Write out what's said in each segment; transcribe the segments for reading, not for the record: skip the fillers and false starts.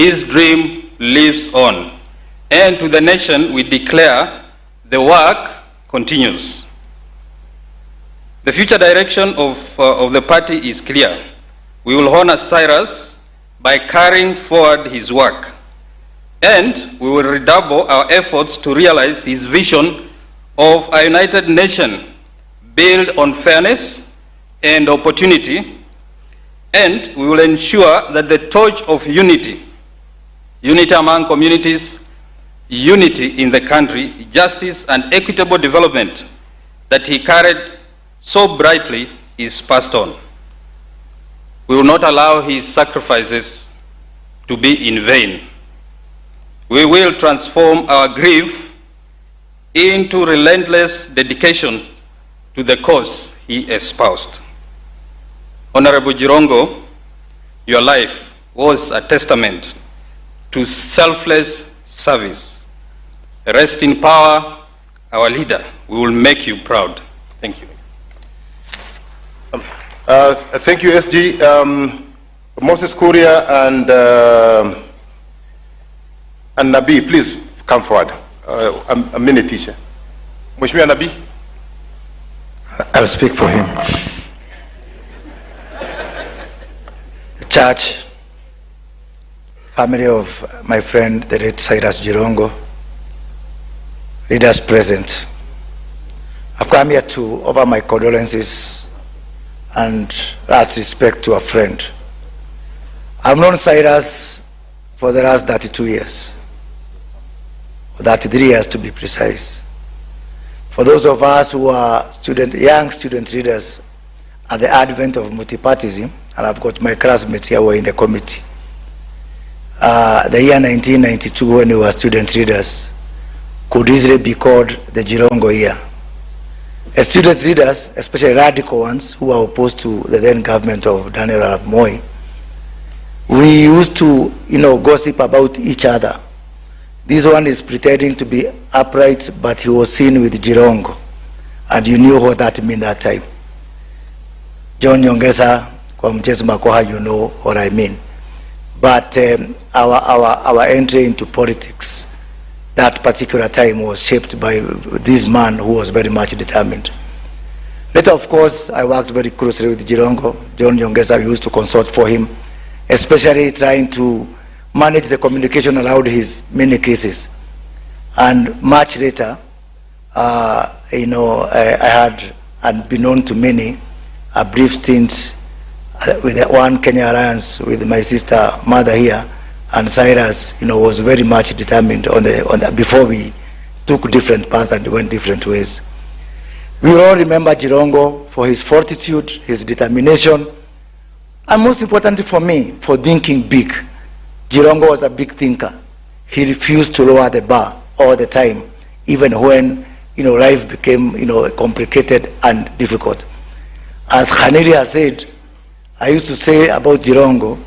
his dream lives on. And to the nation we declare the work continues. The future direction of the party is clear. We will honor Cyrus by carrying forward his work, and we will redouble our efforts to realize his vision of a united nation built on fairness and opportunity, and we will ensure that the torch of unity among communities, unity in the country, justice and equitable development that he carried so brightly is passed on. We will not allow his sacrifices to be in vain. We will transform our grief into relentless dedication to the cause he espoused. Honorable Jirongo, your life was a testament to selfless service. Rest in power, our leader. We will make you proud. Thank you. Thank you, SG. Moses Kuria and Nabi, please come forward. A minute, teacher. Mheshimiwa Nabi. I'll speak for him. Church, family of my friend, the late Cyrus Jirongo, leaders present. I've come here to offer my condolences and last respect to a friend. I've known Cyrus for the last 32 years, 33 years to be precise. For those of us who are young student leaders at the advent of multipartyism, and I've got my classmates here who are in the committee, the year 1992 when we were student leaders could easily be called the Jirongo year. As student leaders, especially radical ones who are opposed to the then government of Daniel Arap Moi, we used to, gossip about each other. This one is pretending to be upright, but he was seen with Jirongo, and you knew what that meant that time. John Nyongesa, kwa mchezo makoha, you know what I mean. But our entry into politics that particular time was shaped by this man who was very much determined. Later, of course, I worked very closely with Jirongo. John Nyongesa used to consult for him, especially trying to manage the communication around his many cases. And much later, I had, and been known to many, a brief stint with the One Kenya Alliance with my sister mother here, and Cyrus, was very much determined before we took different paths and went different ways. We all remember Jirongo for his fortitude, his determination, and most importantly for me, for thinking big. Jirongo was a big thinker. He refused to lower the bar all the time, even when life became complicated and difficult. As Khaniri has said, I used to say about Jirongo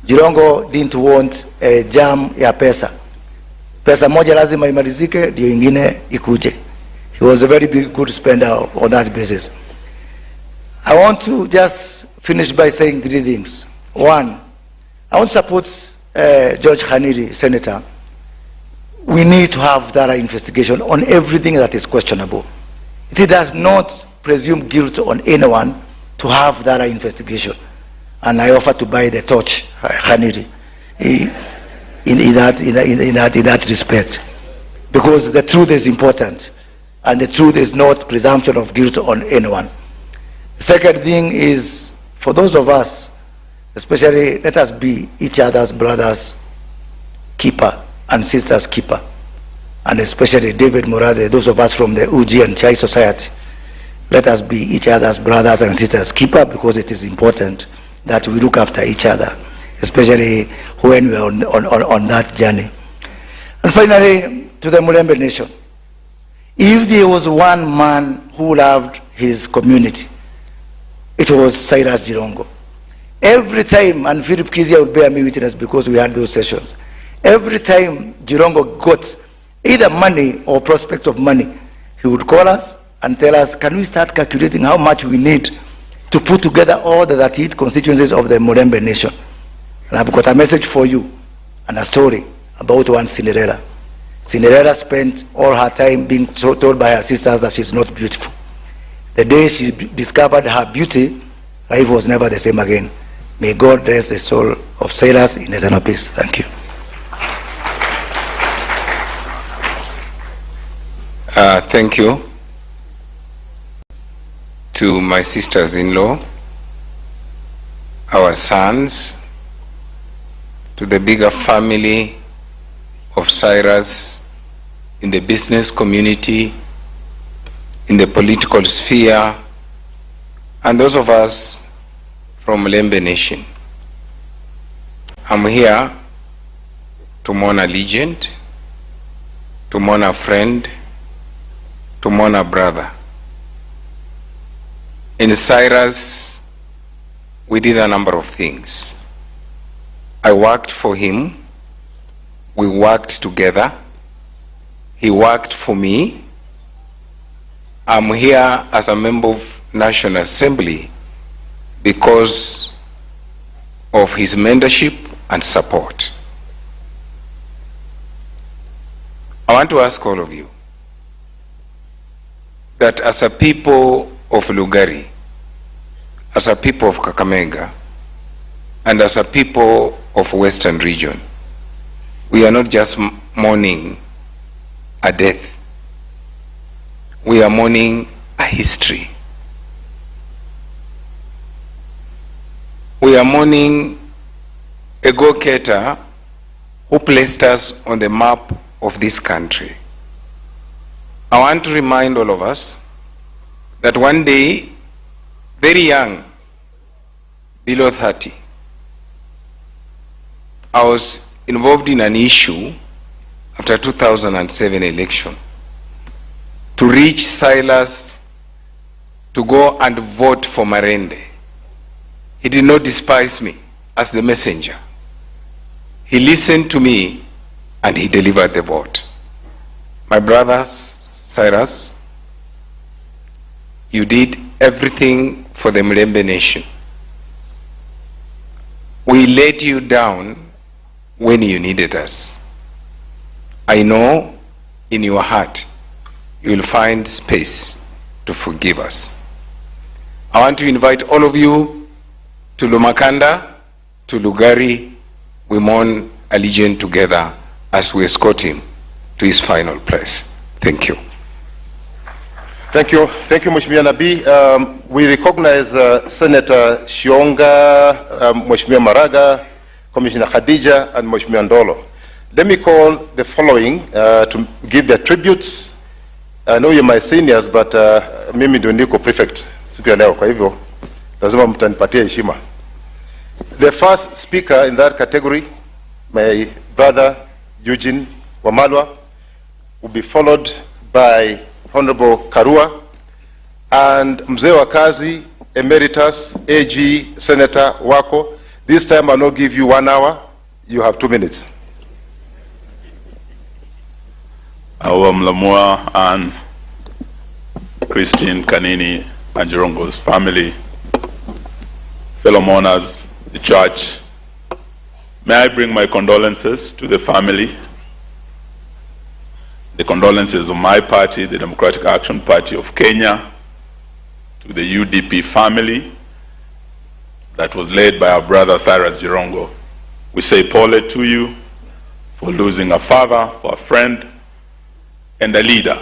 didn't want a jam ya pesa. Pesa moja lazima imalizike, ndio ingine ikuje. He was a very good spender on that basis. I want to just finish by saying 3 things. One, I want to support George Khaniri, Senator. We need to have thorough investigation on everything that is questionable. It does not presume guilt on anyone to have thorough investigation. And I offer to buy the torch, Khaniri, in that respect. Because the truth is important, and the truth is not presumption of guilt on anyone. The second thing is, for those of us, especially, let us be each other's brothers' keeper and sisters' keeper. And especially David Morade, those of us from the Uji and Chai Society, let us be each other's brothers and sisters' keeper, because it is important that we look after each other, especially when we are on that journey. And finally, to the Mulembe nation, if there was one man who loved his community, it was Cyrus Jirongo. Every time, and Philip Kizia would bear me witness because we had those sessions, every time Jirongo got either money or prospect of money, he would call us and tell us, can we start calculating how much we need to put together all the 38 constituencies of the Mulembe nation? And I've got a message for you. and a story about one Cinderella. Cinderella spent all her time being told by her sisters that she's not beautiful. The day she discovered her beauty, life was never the same again. May God rest the soul of Cyrus in eternal peace. Thank you. Thank you to my sisters-in-law, our sons, to the bigger family of Cyrus in the business community, in the political sphere, and those of us from Lembe Nation. I'm here to mourn a legend, to mourn a friend, to mourn a brother. In Cyrus, we did a number of things. I worked for him. We worked together. He worked for me. I'm here as a member of National Assembly because of his mentorship and support. I want to ask all of you that as a people of Lugari, as a people of Kakamega, and as a people of Western region, we are not just mourning a death. We are mourning a history. We are mourning a go-getter who placed us on the map of this country. I want to remind all of us that one day, very young, below 30, I was involved in an issue after 2007 election to reach Silas to go and vote for Marende. He did not despise me as the messenger. He listened to me and he delivered the vote. My brothers, Cyrus, you did everything for the Mlembe Nation. We let you down when you needed us. I know in your heart you will find space to forgive us. I want to invite all of you to Lumakanda, to Lugari. We mourn a legend together as we escort him to his final place. Thank you. Thank you, Mheshimiwa Nabii. We recognize Senator Shionga, Mheshimiwa Maraga, Commissioner Khadija, and Mheshimiwa Ndolo. Let me call the following to give their tributes. I know you're my seniors, but mimi ndio niko prefect siku ya leo, kwa hivyo lazima mtanipatia heshima. The first speaker in that category, my brother Eugene Wamalwa, will be followed by Honorable Karua and Mzee wa Kazi, Emeritus AG Senator Wako. This time I'll not give you 1 hour, you have 2 minutes. Our Mlamua and Christine Kanini and Jirongo's family, fellow mourners, the church, may I bring my condolences to the family, the condolences of my party, the Democratic Action Party of Kenya, to the UDP family that was led by our brother Cyrus Jirongo. We say pole to you for losing a father, for a friend, and a leader.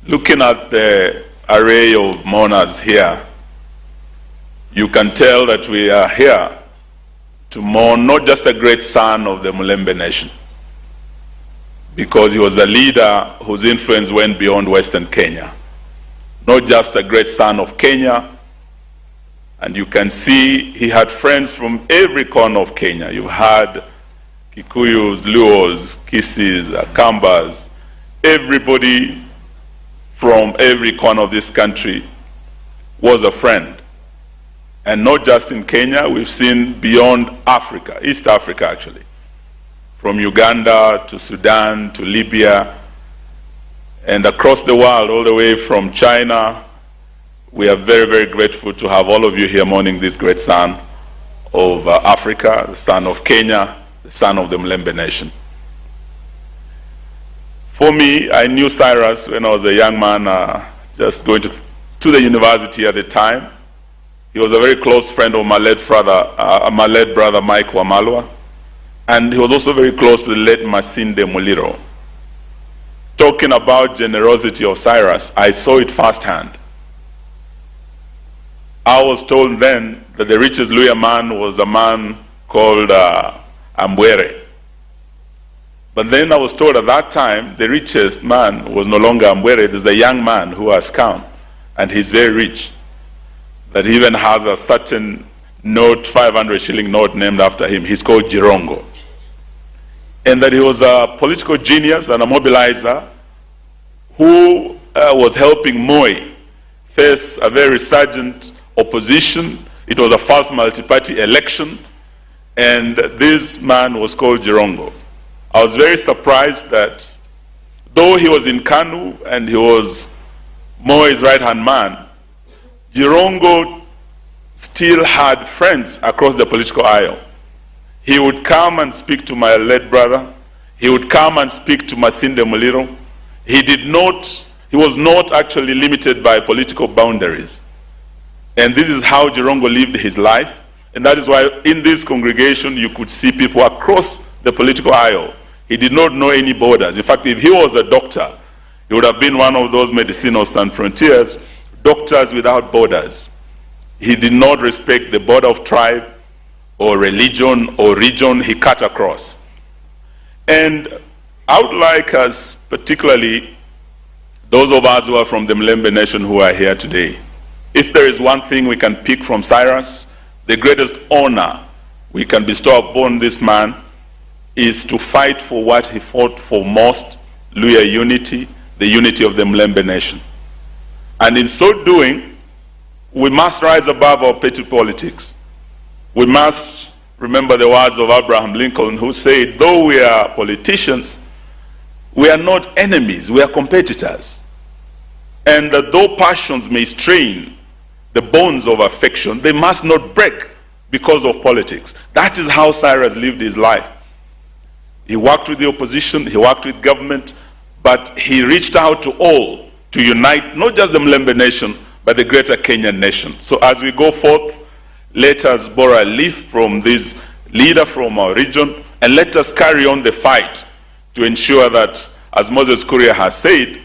Looking at the array of mourners here, you can tell that we are here to mourn not just a great son of the Mulembe Nation, because he was a leader whose influence went beyond Western Kenya. Not just a great son of Kenya, and you can see he had friends from every corner of Kenya. You had Kikuyus, Luos, Kisis, Akambas, everybody from every corner of this country was a friend. And not just in Kenya, we've seen beyond Africa, East Africa actually, from Uganda to Sudan to Libya, and across the world, all the way from China. We are very, very grateful to have all of you here mourning this great son of Africa, the son of Kenya, the son of the Mlembe nation. For me, I knew Cyrus when I was a young man, just going to the university at the time. He was a very close friend of my late brother Mike Wamalwa, and he was also very close to the late Masinde Muliro. Talking about generosity of Cyrus, I saw it firsthand. I was told then that the richest Luya man was a man called Ambwere. But then I was told at that time the richest man was no longer Ambwere. There's a young man who has come, and he's very rich, that he even has a certain note, 500 shilling note named after him. He's called Jirongo. And that he was a political genius and a mobilizer who was helping Moi face a very resurgent opposition. It was a first multi-party election, and this man was called Jirongo. I was very surprised that though he was in Kanu and he was Moi's right-hand man, Jirongo still had friends across the political aisle. He would come and speak to my late brother. He would come and speak to Masinde Muliro. He was not actually limited by political boundaries. And this is how Jirongo lived his life. And that is why in this congregation you could see people across the political aisle. He did not know any borders. In fact, if he was a doctor, he would have been one of those Medicinos Sans Frontiers, doctors without borders. He did not respect the border of tribe or religion or region. He cut across. And I would like us, particularly those of us who are from the Mlembe nation who are here today, if there is one thing we can pick from Cyrus, the greatest honor we can bestow upon this man is to fight for what he fought for most, Luya unity, the unity of the Mlembe nation. And in so doing, we must rise above our petty politics. We must remember the words of Abraham Lincoln, who said, though we are politicians, we are not enemies, we are competitors. And though passions may strain the bones of affection, they must not break because of politics. That is how Cyrus lived his life. He worked with the opposition, he worked with government, but he reached out to all to unite not just the Mlembe nation, but the greater Kenyan nation. So as we go forth, let us borrow a leaf from this leader from our region, and let us carry on the fight to ensure that, as Moses Kuria has said,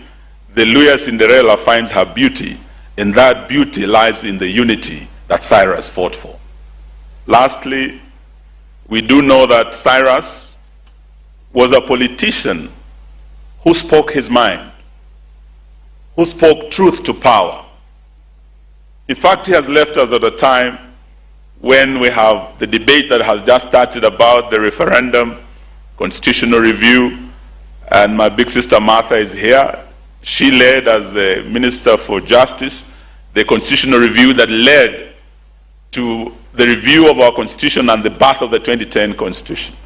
the Luya Cinderella finds her beauty, and that beauty lies in the unity that Cyrus fought for. Lastly, we do know that Cyrus was a politician who spoke his mind, who spoke truth to power. In fact, he has left us at a time when we have the debate that has just started about the referendum, constitutional review, and my big sister Martha is here. She led, as the Minister for Justice, the constitutional review that led to the review of our constitution and the birth of the 2010 constitution.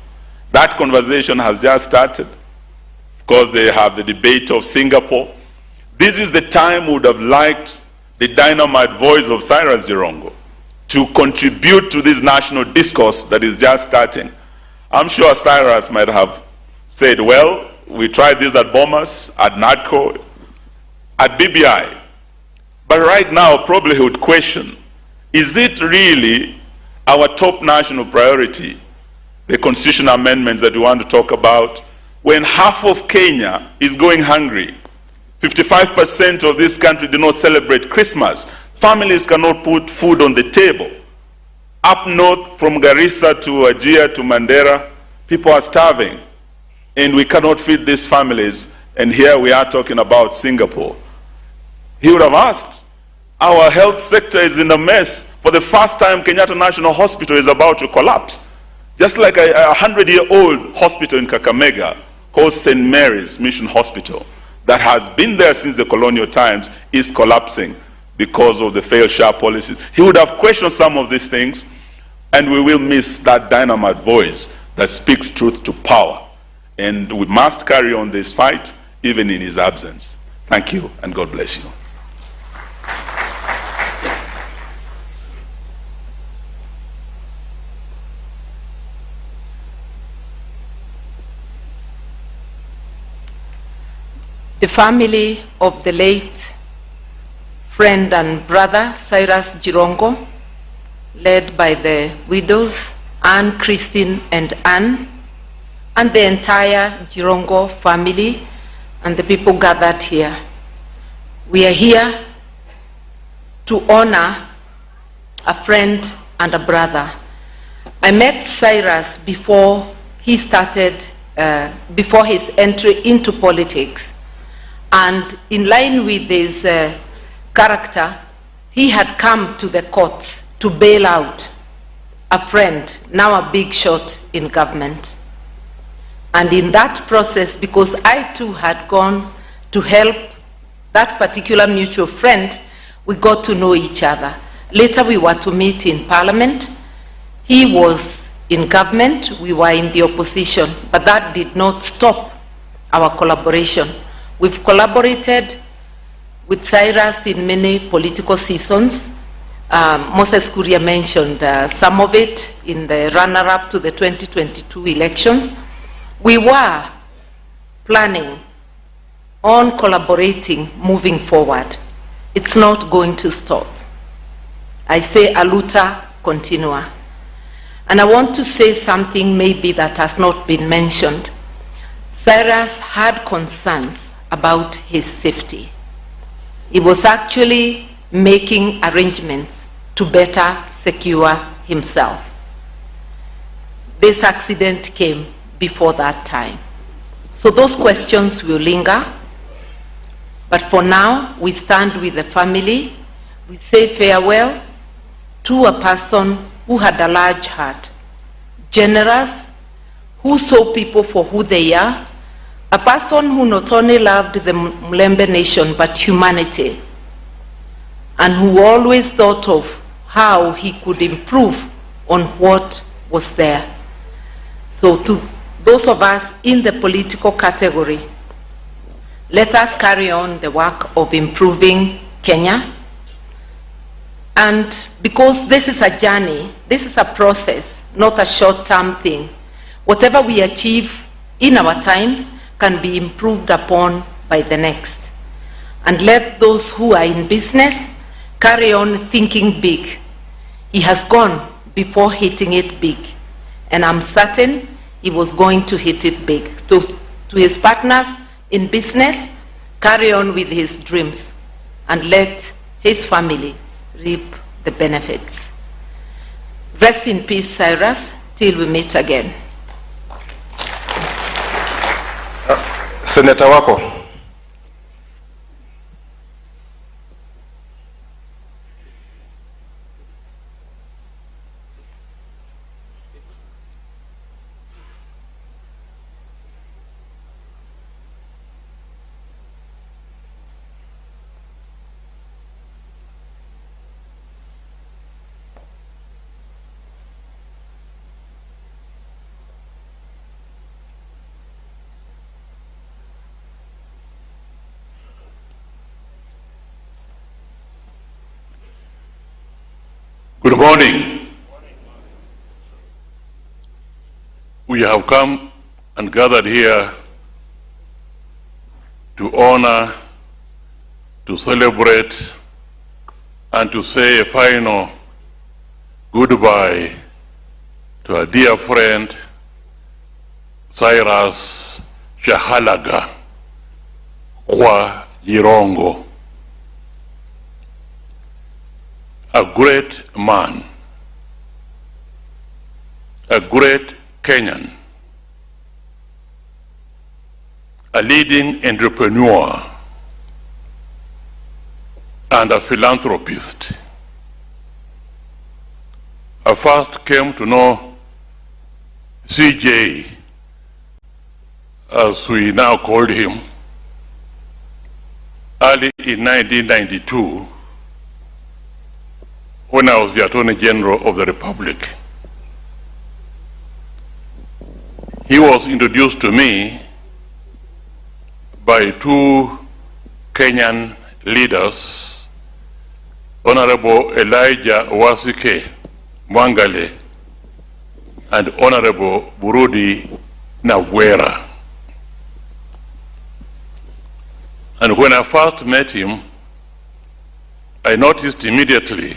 That conversation has just started. Of course, they have the debate of Singapore. This is the time we would have liked the dynamite voice of Cyrus Jirongo to contribute to this national discourse that is just starting. I'm sure Cyrus might have said, well, we tried this at Bomas, at NADCO, at BBI. But right now, probably he would question, is it really our top national priority, the constitutional amendments that we want to talk about, when half of Kenya is going hungry? 55% of this country do not celebrate Christmas. Families cannot put food on the table. Up north, from Garissa to Wajir to Mandera, people are starving. And we cannot feed these families. And here we are talking about Singapore. He would have asked, our health sector is in a mess. For the first time, Kenyatta National Hospital is about to collapse. Just like a 100-year-old hospital in Kakamega called St. Mary's Mission Hospital that has been there since the colonial times is collapsing because of the failed sharp policies. He would have questioned some of these things, and we will miss that dynamite voice that speaks truth to power. And we must carry on this fight even in his absence. Thank you, and God bless you. the family of the late friend and brother Cyrus Jirongo, led by the widows Anne, Christine, and Anne, and the entire Jirongo family and the people gathered here. We are here to honor a friend and a brother. I met Cyrus before he started, before his entry into politics. And in line with his character, he had come to the courts to bail out a friend, now a big shot in government. And in that process, because I too had gone to help that particular mutual friend, we got to know each other. Later we were to meet in Parliament. He was in government, we were in the opposition, but that did not stop our collaboration. We've collaborated with Cyrus in many political seasons. Moses Kuria mentioned some of it in the runner-up to the 2022 elections. We were planning on collaborating moving forward. It's not going to stop. I say aluta continua. And I want to say something maybe that has not been mentioned. Cyrus had concerns about his safety. He was actually making arrangements to better secure himself. This accident came before that time. So those questions will linger. But for now, we stand with the family. We say farewell to a person who had a large heart, generous, who saw people for who they are, a person who not only loved the Mlembe nation, but humanity, and who always thought of how he could improve on what was there. So to those of us in the political category, let us carry on the work of improving Kenya. And because this is a journey, this is a process, not a short-term thing. Whatever we achieve in our times can be improved upon by the next. And let those who are in business carry on thinking big. He has gone before hitting it big. And I'm certain he was going to hit it big. So to his partners in business, carry on with his dreams and let his family reap the benefits. Rest in peace, Cyrus, till we meet again. Senator wako. Good morning. We have come and gathered here to honor, to celebrate, and to say a final goodbye to our dear friend Cyrus Shahalaga kwa Jirongo. A great man, a great Kenyan, a leading entrepreneur, and a philanthropist. I first came to know CJ, as we now called him, early in 1992, when I was the Attorney General of the Republic. He was introduced to me by two Kenyan leaders, Honorable Elijah Wasike Mwangale and Honorable Burudi Nawera. And when I first met him, I noticed immediately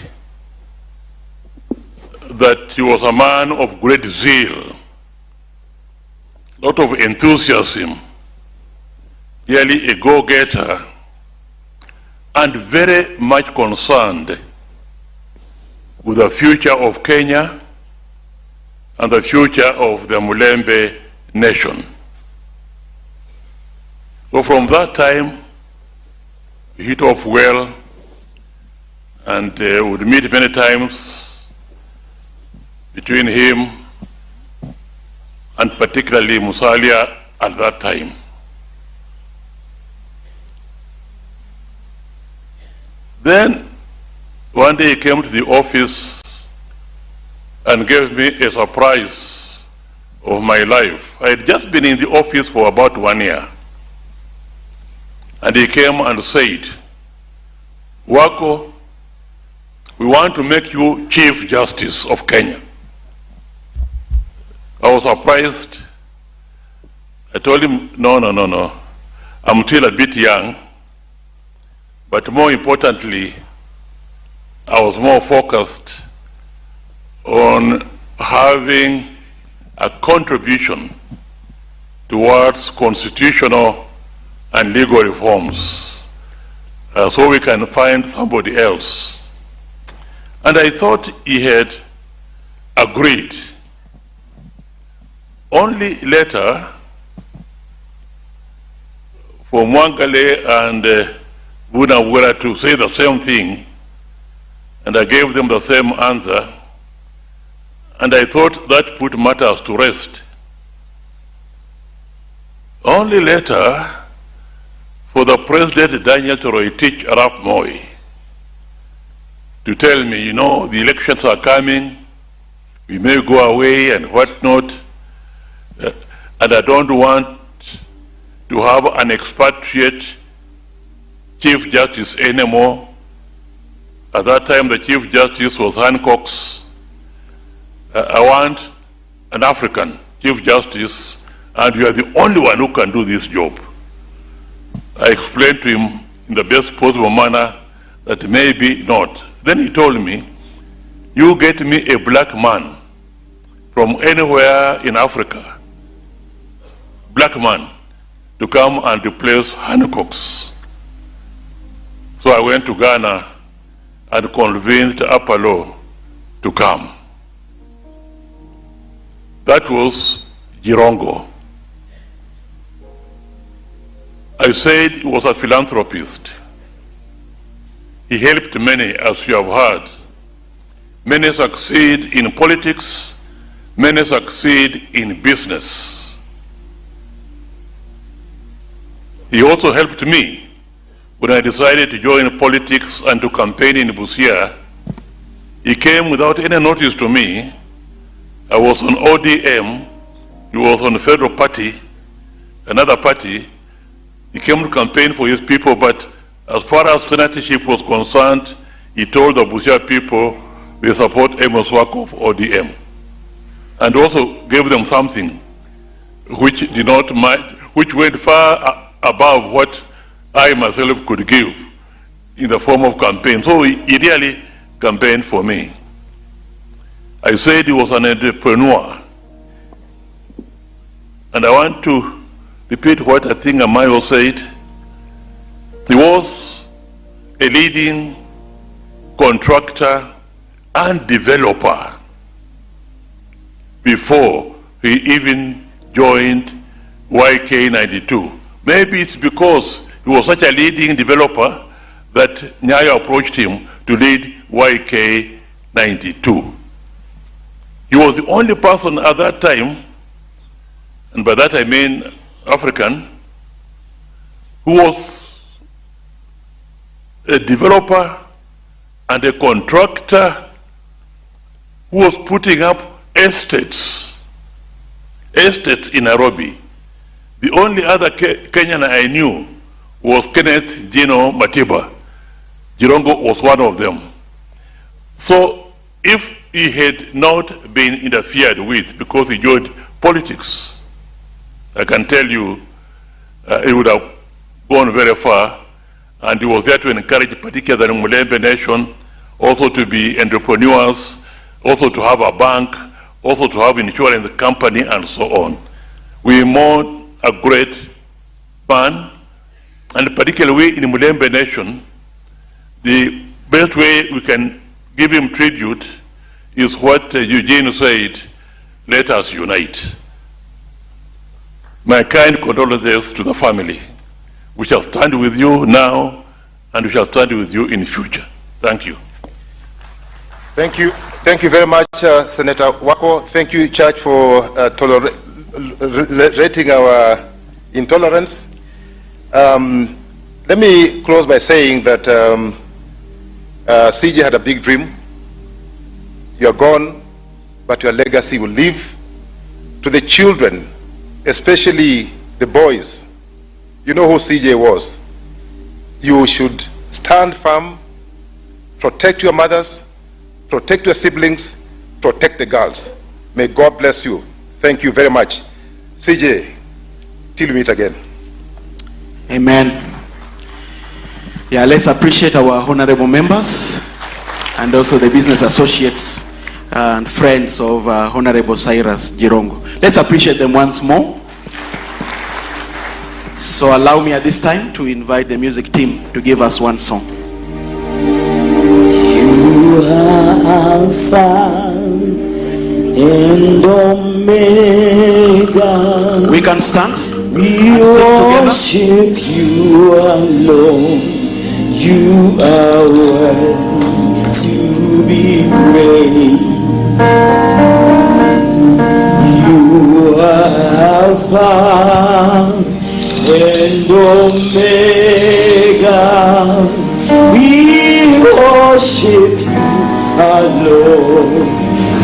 that he was a man of great zeal, a lot of enthusiasm, really a go-getter, and very much concerned with the future of Kenya and the future of the Mulembe nation. So from that time, we hit off well and would meet many times between him and particularly Musalia at that time. Then one day he came to the office and gave me a surprise of my life. I had just been in the office for about 1 year. And he came and said, Wako, we want to make you Chief Justice of Kenya. I was surprised. I told him, no. I'm still a bit young. But more importantly, I was more focused on having a contribution towards constitutional and legal reforms, so we can find somebody else. And I thought he had agreed. Only later, for Mwangale and Bunawera to say the same thing, and I gave them the same answer, and I thought that put matters to rest. Only later, for the President Daniel Toroitich Arap Moi to tell me, you know, the elections are coming, we may go away and whatnot, and I don't want to have an expatriate Chief Justice anymore. At that time, the Chief Justice was Hancock's. I want an African Chief Justice, and you are the only one who can do this job. I explained to him in the best possible manner that maybe not. Then he told me, you get me a black man from anywhere in Africa, black man, to come and replace Hancock's. So I went to Ghana and convinced Apollo to come. That was Jirongo. I said he was a philanthropist. He helped many, as you have heard. Many succeed in politics, many succeed in business. He also helped me when I decided to join politics and to campaign in Busia. He came without any notice to me. I was on ODM, he was on the Federal Party, another party. He came to campaign for his people, but as far as senatorship was concerned, he told the Busia people they support Amos Wako of ODM. And also gave them something which did not mind, which went far above what I myself could give in the form of campaign. So he really campaigned for me. I said he was an entrepreneur. And I want to repeat what I think Amayo said. He was a leading contractor and developer before he even joined YK92. Maybe it's because he was such a leading developer that Nyayo approached him to lead YK92. He was the only person at that time, and by that I mean African, who was a developer and a contractor who was putting up estates in Nairobi. The only other Kenyan I knew was Kenneth Gino Matiba. Jirongo was one of them. So if he had not been interfered with because he joined politics, I can tell you it would have gone very far, and he was there to encourage particularly the Mulembe Nation also to be entrepreneurs, also to have a bank, also to have insurance company, and so on. We mourn a great man, and particularly in Mulembe Nation, the best way we can give him tribute is what Eugene said, let us unite. My kind condolences to the family. We shall stand with you now, and we shall stand with you in future. Thank you. Thank you. Thank you very much, Senator Wako. Thank you, Church, for tolerating our intolerance. Let me close by saying that CJ had a big dream. You're gone, but your legacy will live. To the children, especially the boys, you know who CJ was. You should stand firm, protect your mothers, protect your siblings, protect the girls. May God bless you. Thank you very much. CJ, till we meet again. Amen. Yeah, let's appreciate our honorable members and also the business associates and friends of Honorable Cyrus Jirongo. Let's appreciate them once more. So allow me at this time to invite the music team to give us one song. You are Alpha and Omega. We can stand. We worship you alone. You are worthy to be praised. You are Alpha and Omega. We worship you alone.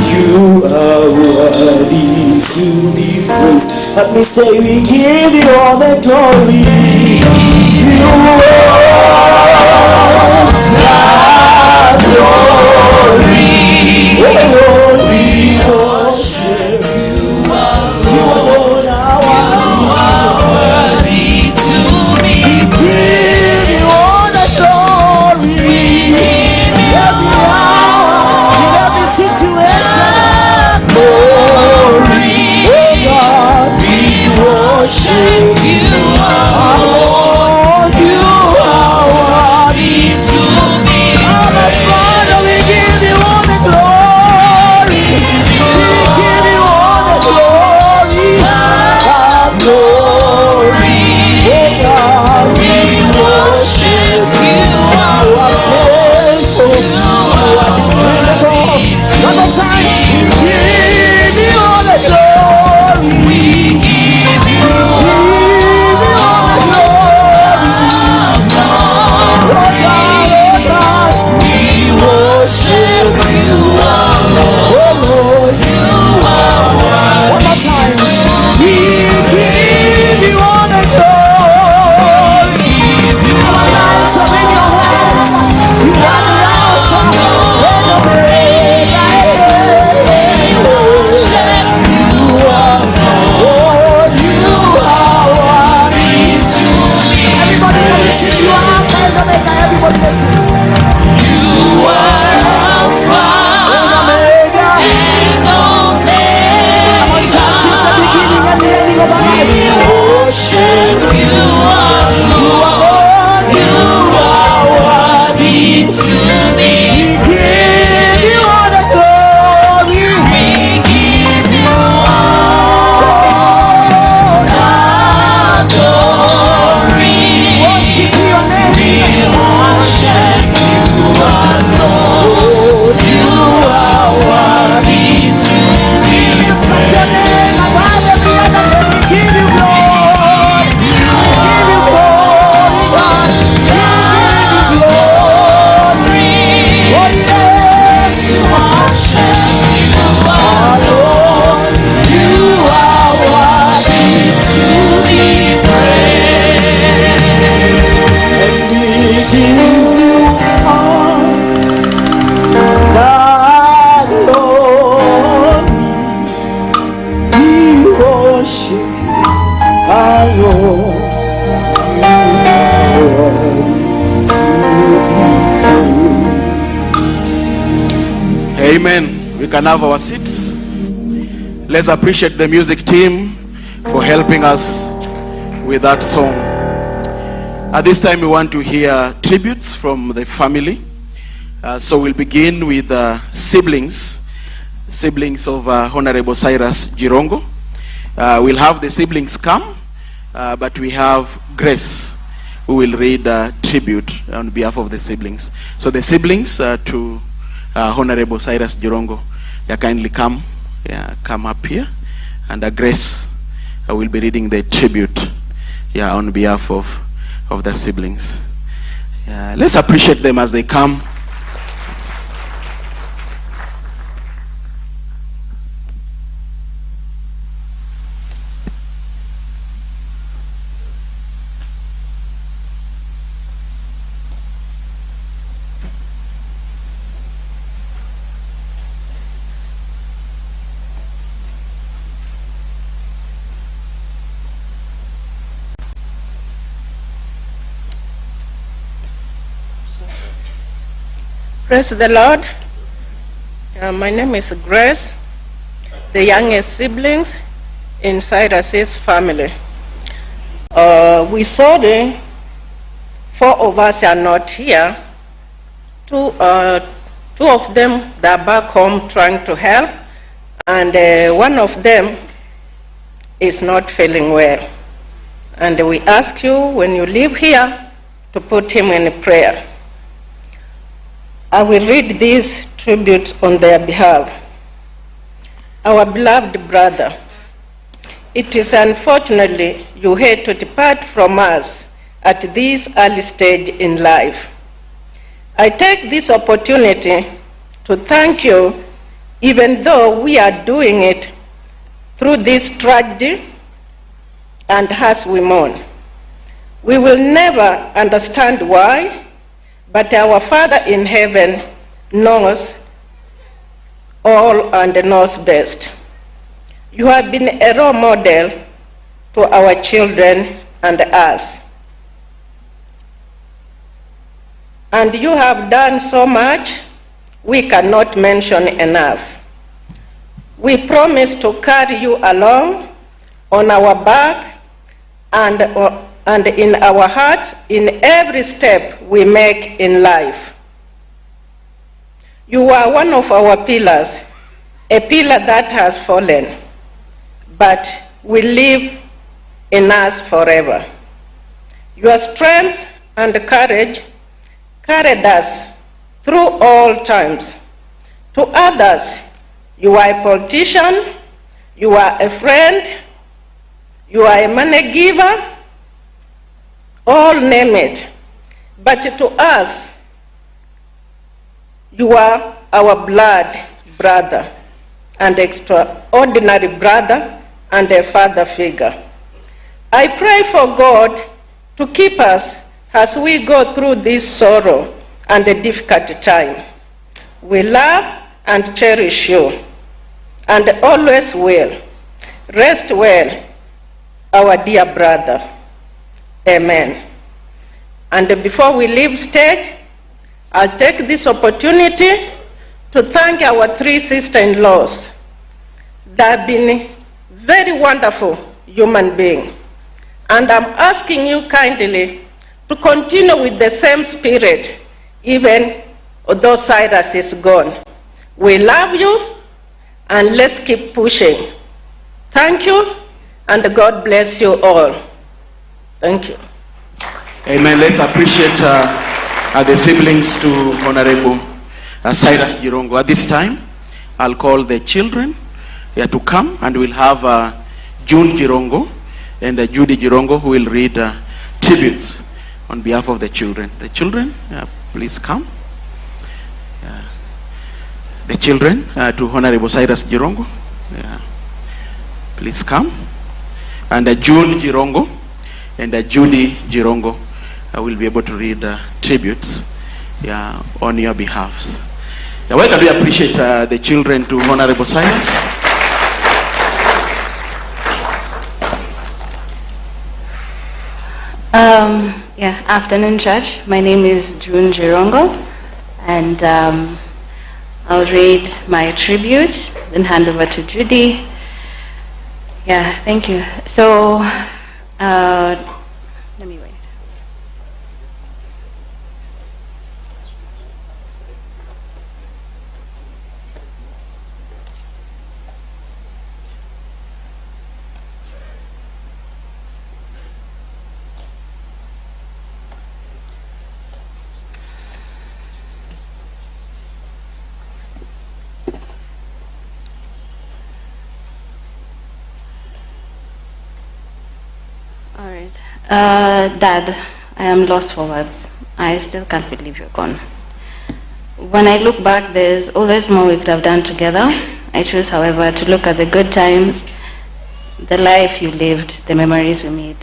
You are worthy to be praised. Let me say, we give you all the glory. You are the glory. Oh Lord, we worship you alone. You alone are worthy to be praised. We give you all the glory. Every hour, in every situation, glory. Oh God, we worship you alone. You are worthy to be praised. Father, we give you all the glory. We give you all the glory. Glory. Oh God, we worship you. You are faithful. You are dependable. One more time. We give you all the glory. We give you all the glory. Oh God, we worship you alone. Oh Lord, you are worthy. One more time. We give you all the glory. Our lives are in your hands. You are the Alpha and Omega. We worship you alone. Oh, you are worthy to be. Everybody come and sing. You are Alpha and Omega. Everybody listen. You are Alpha and Omega. Come on, church, it's the beginning and the ending of our lives. We worship you alone. You are worthy to be. We give you all the glory. We give you all the glory. Worship your name. We worship you alone. You are worthy to be. Lift up your name above every other name. We give you glory. We give you glory, God. We give you glory. Oh yes, we worship you alone. You are worthy to be praised. And we give you all the glory. We worship you alone. You are can have our seats. Let's appreciate the music team for helping us with that song. At this time, we want to hear tributes from the family. So we'll begin with siblings of Honorable Cyrus Jirongo. We'll have the siblings come, but we have Grace who will read tribute on behalf of the siblings. So the siblings to Honorable Cyrus Jirongo, kindly come up here, and Grace will be reading the tribute on behalf of the siblings. Let's appreciate them as they come. Praise the Lord. My name is Grace, the youngest siblings in Cyrus's family. We sorry 4 of us are not here. 2 of them they are back home trying to help, and one of them is not feeling well. And we ask you, when you leave here, to put him in prayer. I will read these tributes on their behalf. Our beloved brother, it is unfortunately you had to depart from us at this early stage in life. I take this opportunity to thank you, even though we are doing it through this tragedy and as we mourn. We will never understand why, but our Father in heaven knows all and knows best. You have been a role model to our children and us. And you have done so much, we cannot mention enough. We promise to carry you along on our back and in our hearts in every step we make in life. You are one of our pillars, a pillar that has fallen, but will live in us forever. Your strength and courage carried us through all times. To others, you are a politician, you are a friend, you are a money giver, all name it. But to us, you are our blood brother, and extraordinary brother and a father figure. I pray for God to keep us as we go through this sorrow and a difficult time. We love and cherish you, and always will. Rest well, our dear brother. Amen. And before we leave stage, I'll take this opportunity to thank our 3 sister-in-laws. They have been very wonderful human beings. And I'm asking you kindly to continue with the same spirit, even though Cyrus is gone. We love you, and let's keep pushing. Thank you, and God bless you all. Thank you. Amen. Let's appreciate the siblings to Honorable Cyrus Jirongo. At this time, I'll call the children to come, and we'll have June Jirongo and Judy Jirongo who will read tributes on behalf of the children. The children, please come. The children to Honorable Cyrus Jirongo, please come. And June Jirongo and Judy Jirongo will be able to read tributes on your behalves. Why don't we appreciate the children to Honorable Cyrus? Afternoon, Church. My name is June Jirongo, and I'll read my tribute, then hand over to Judy. Yeah, thank you. So, let me wait. All right. Dad, I am lost for words. I still can't believe you're gone. When I look back, there's always more we could have done together. I choose, however, to look at the good times, the life you lived, the memories we made.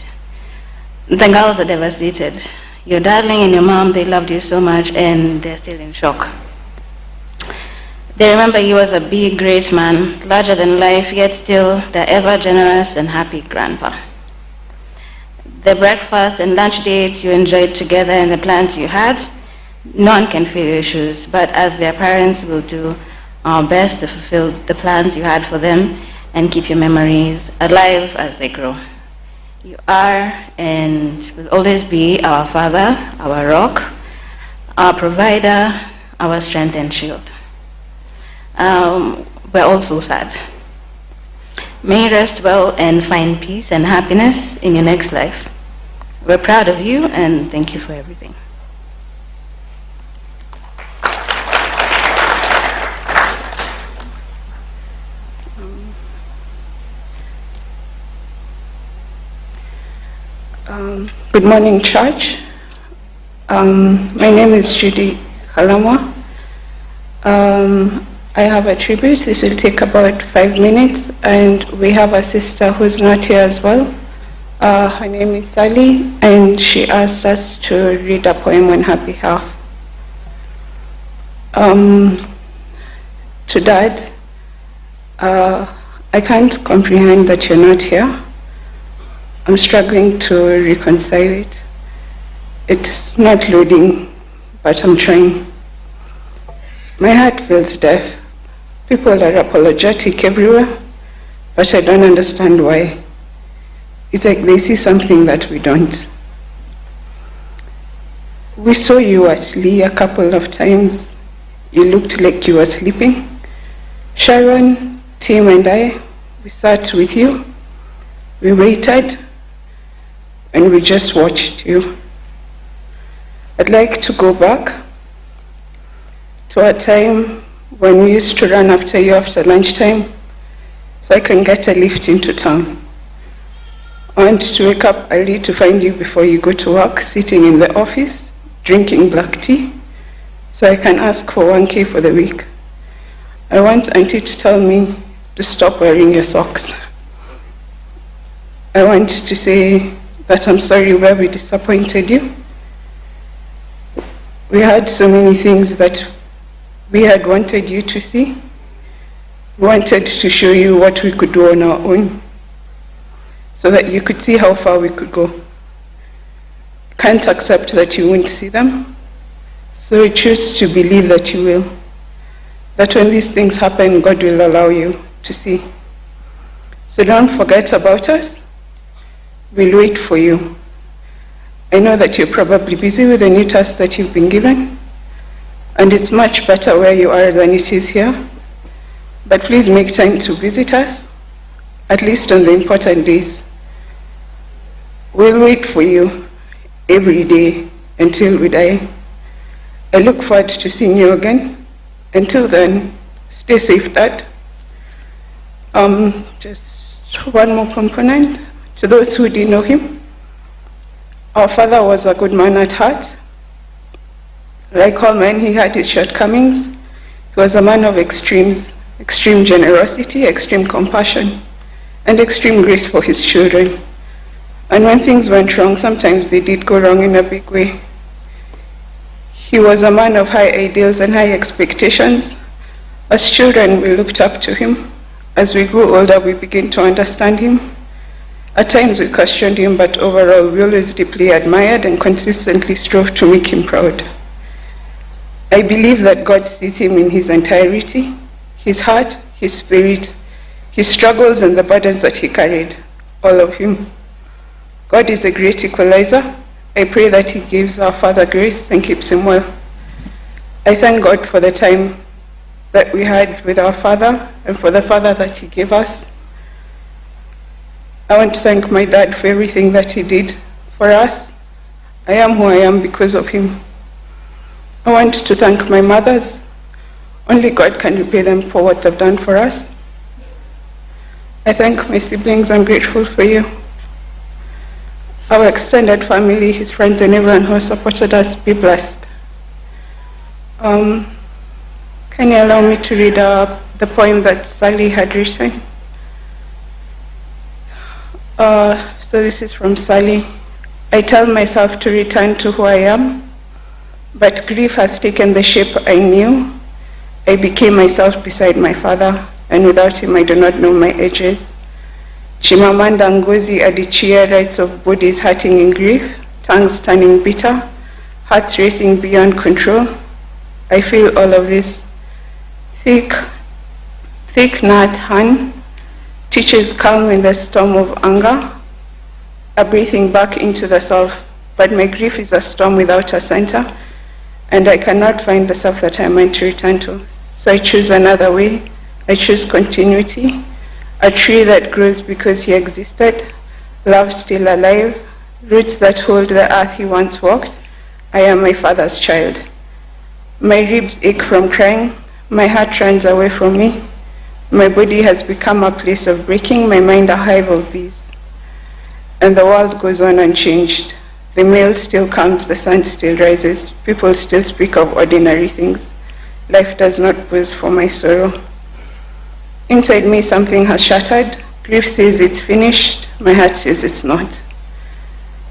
The girls are devastated. Your darling and your mom, they loved you so much, and they're still in shock. They remember you as a big, great man, larger than life, yet still the ever generous and happy grandpa. The breakfast and lunch dates you enjoyed together and the plans you had, no one can fill your shoes, but as their parents, we'll do our best to fulfill the plans you had for them and keep your memories alive as they grow. You are and will always be our father, our rock, our provider, our strength and shield. We're also sad. May you rest well and find peace and happiness in your next life. We're proud of you and thank you for everything. Good morning, church. My name is Judy Kalamwa. I have a tribute. This will take about 5 minutes, and we have a sister who's not here as well. Her name is Sally, and she asked us to read a poem on her behalf. To Dad, I can't comprehend that you're not here. I'm struggling to reconcile it. It's not loading, but I'm trying. My heart feels deaf. People are apologetic everywhere, but I don't understand why. It's like they see something that we don't. We saw you at Lee a couple of times. You looked like you were sleeping. Sharon, Tim, and I, we sat with you. We waited, and we just watched you. I'd like to go back to a time when we used to run after you after lunchtime so I can get a lift into town. I want to wake up early to find you before you go to work, sitting in the office, drinking black tea, so I can ask for 1K for the week. I want Auntie to tell me to stop wearing your socks. I want to say that I'm sorry where we disappointed you. We had so many things that we had wanted you to see. We wanted to show you what we could do on our own, so that you could see how far we could go. Can't accept that you won't see them, so we choose to believe that you will. That when these things happen, God will allow you to see. So don't forget about us. We'll wait for you. I know that you're probably busy with the new task that you've been given, and it's much better where you are than it is here. But please make time to visit us, at least on the important days. We'll wait for you every day until we die. I look forward to seeing you again. Until then, stay safe, Dad. Just one more component. To those who didn't know him, our father was a good man at heart. Like all men, he had his shortcomings. He was a man of extremes, extreme generosity, extreme compassion, and extreme grace for his children. And when things went wrong, sometimes they did go wrong in a big way. He was a man of high ideals and high expectations. As children, we looked up to him. As we grew older, we began to understand him. At times we questioned him, but overall we always deeply admired and consistently strove to make him proud. I believe that God sees him in his entirety, his heart, his spirit, his struggles and the burdens that he carried, all of him. God is a great equalizer. I pray that he gives our father grace and keeps him well. I thank God for the time that we had with our father and for the father that he gave us. I want to thank my dad for everything that he did for us. I am who I am because of him. I want to thank my mothers. Only God can repay them for what they've done for us. I thank my siblings. I'm grateful for you. Our extended family, his friends, and everyone who has supported us, be blessed. Can you allow me to read the poem that Sally had written? So this is from Sally. I tell myself to return to who I am, but grief has taken the shape I knew. I became myself beside my father, and without him I do not know my edges. Chimamanda Ngozi Adichie writes of bodies hurting in grief, tongues turning bitter, hearts racing beyond control. I feel all of this. Thick Nat Han teaches calm in the storm of anger, a breathing back into the self, but my grief is a storm without a center, and I cannot find the self that I am meant to return to. So I choose another way. I choose continuity, a tree that grows because he existed, love still alive, roots that hold the earth he once walked. I am my father's child. My ribs ache from crying, my heart runs away from me. My body has become a place of breaking, my mind a hive of bees. And the world goes on unchanged. The mail still comes, the sun still rises, people still speak of ordinary things. Life does not pause for my sorrow. Inside me something has shattered. Grief says it's finished, my heart says it's not.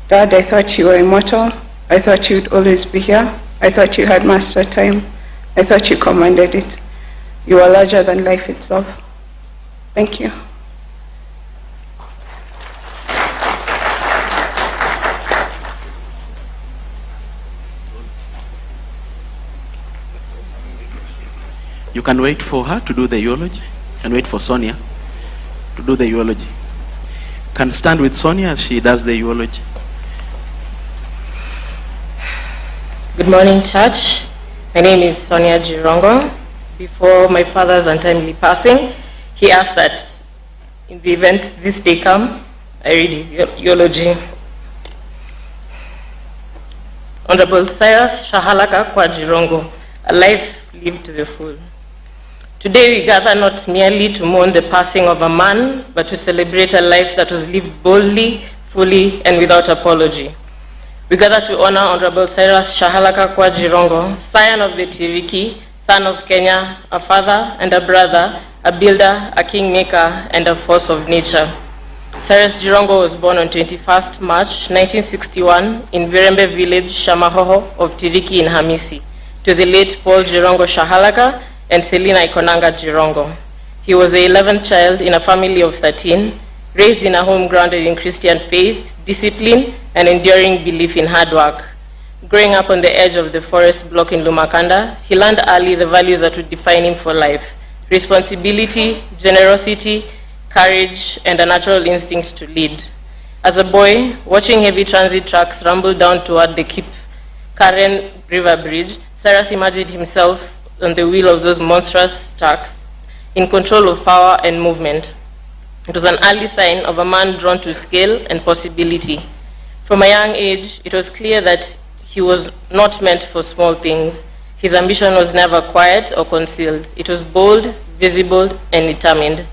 Dad, I thought you were immortal. I thought you'd always be here. I thought you had mastered time. I thought you commanded it. You are larger than life itself. Thank you. You can wait for her to do the eulogy. You can wait for Sonia to do the eulogy. Can stand with Sonia as she does the eulogy. Good morning, church. My name is Sonia Jirongo. Before my father's untimely passing, he asked that in the event this day come, I read his eulogy. Honorable Cyrus Shahalaka Kwa Jirongo, a life lived to the full. Today we gather not merely to mourn the passing of a man, but to celebrate a life that was lived boldly, fully, and without apology. We gather to honor Honorable Cyrus Shahalaka Kwa Jirongo, scion of the Tiriki, son of Kenya, a father and a brother, a builder, a kingmaker, and a force of nature. Cyrus Jirongo was born on 21st March 1961 in Virembe village, Shamahoho of Tiriki in Hamisi, to the late Paul Jirongo Shahalaka and Selina Ikonanga Jirongo. He was the 11th child in a family of 13, raised in a home grounded in Christian faith, discipline, and enduring belief in hard work. Growing up on the edge of the forest block in Lumakanda, he learned early the values that would define him for life: responsibility, generosity, courage, and a natural instinct to lead. As a boy, watching heavy transit trucks rumble down toward the Kip Karen River Bridge, Cyrus imagined himself on the wheel of those monstrous trucks, in control of power and movement. It was an early sign of a man drawn to scale and possibility. From a young age, it was clear that he was not meant for small things. His ambition was never quiet or concealed. It was bold, visible, and determined.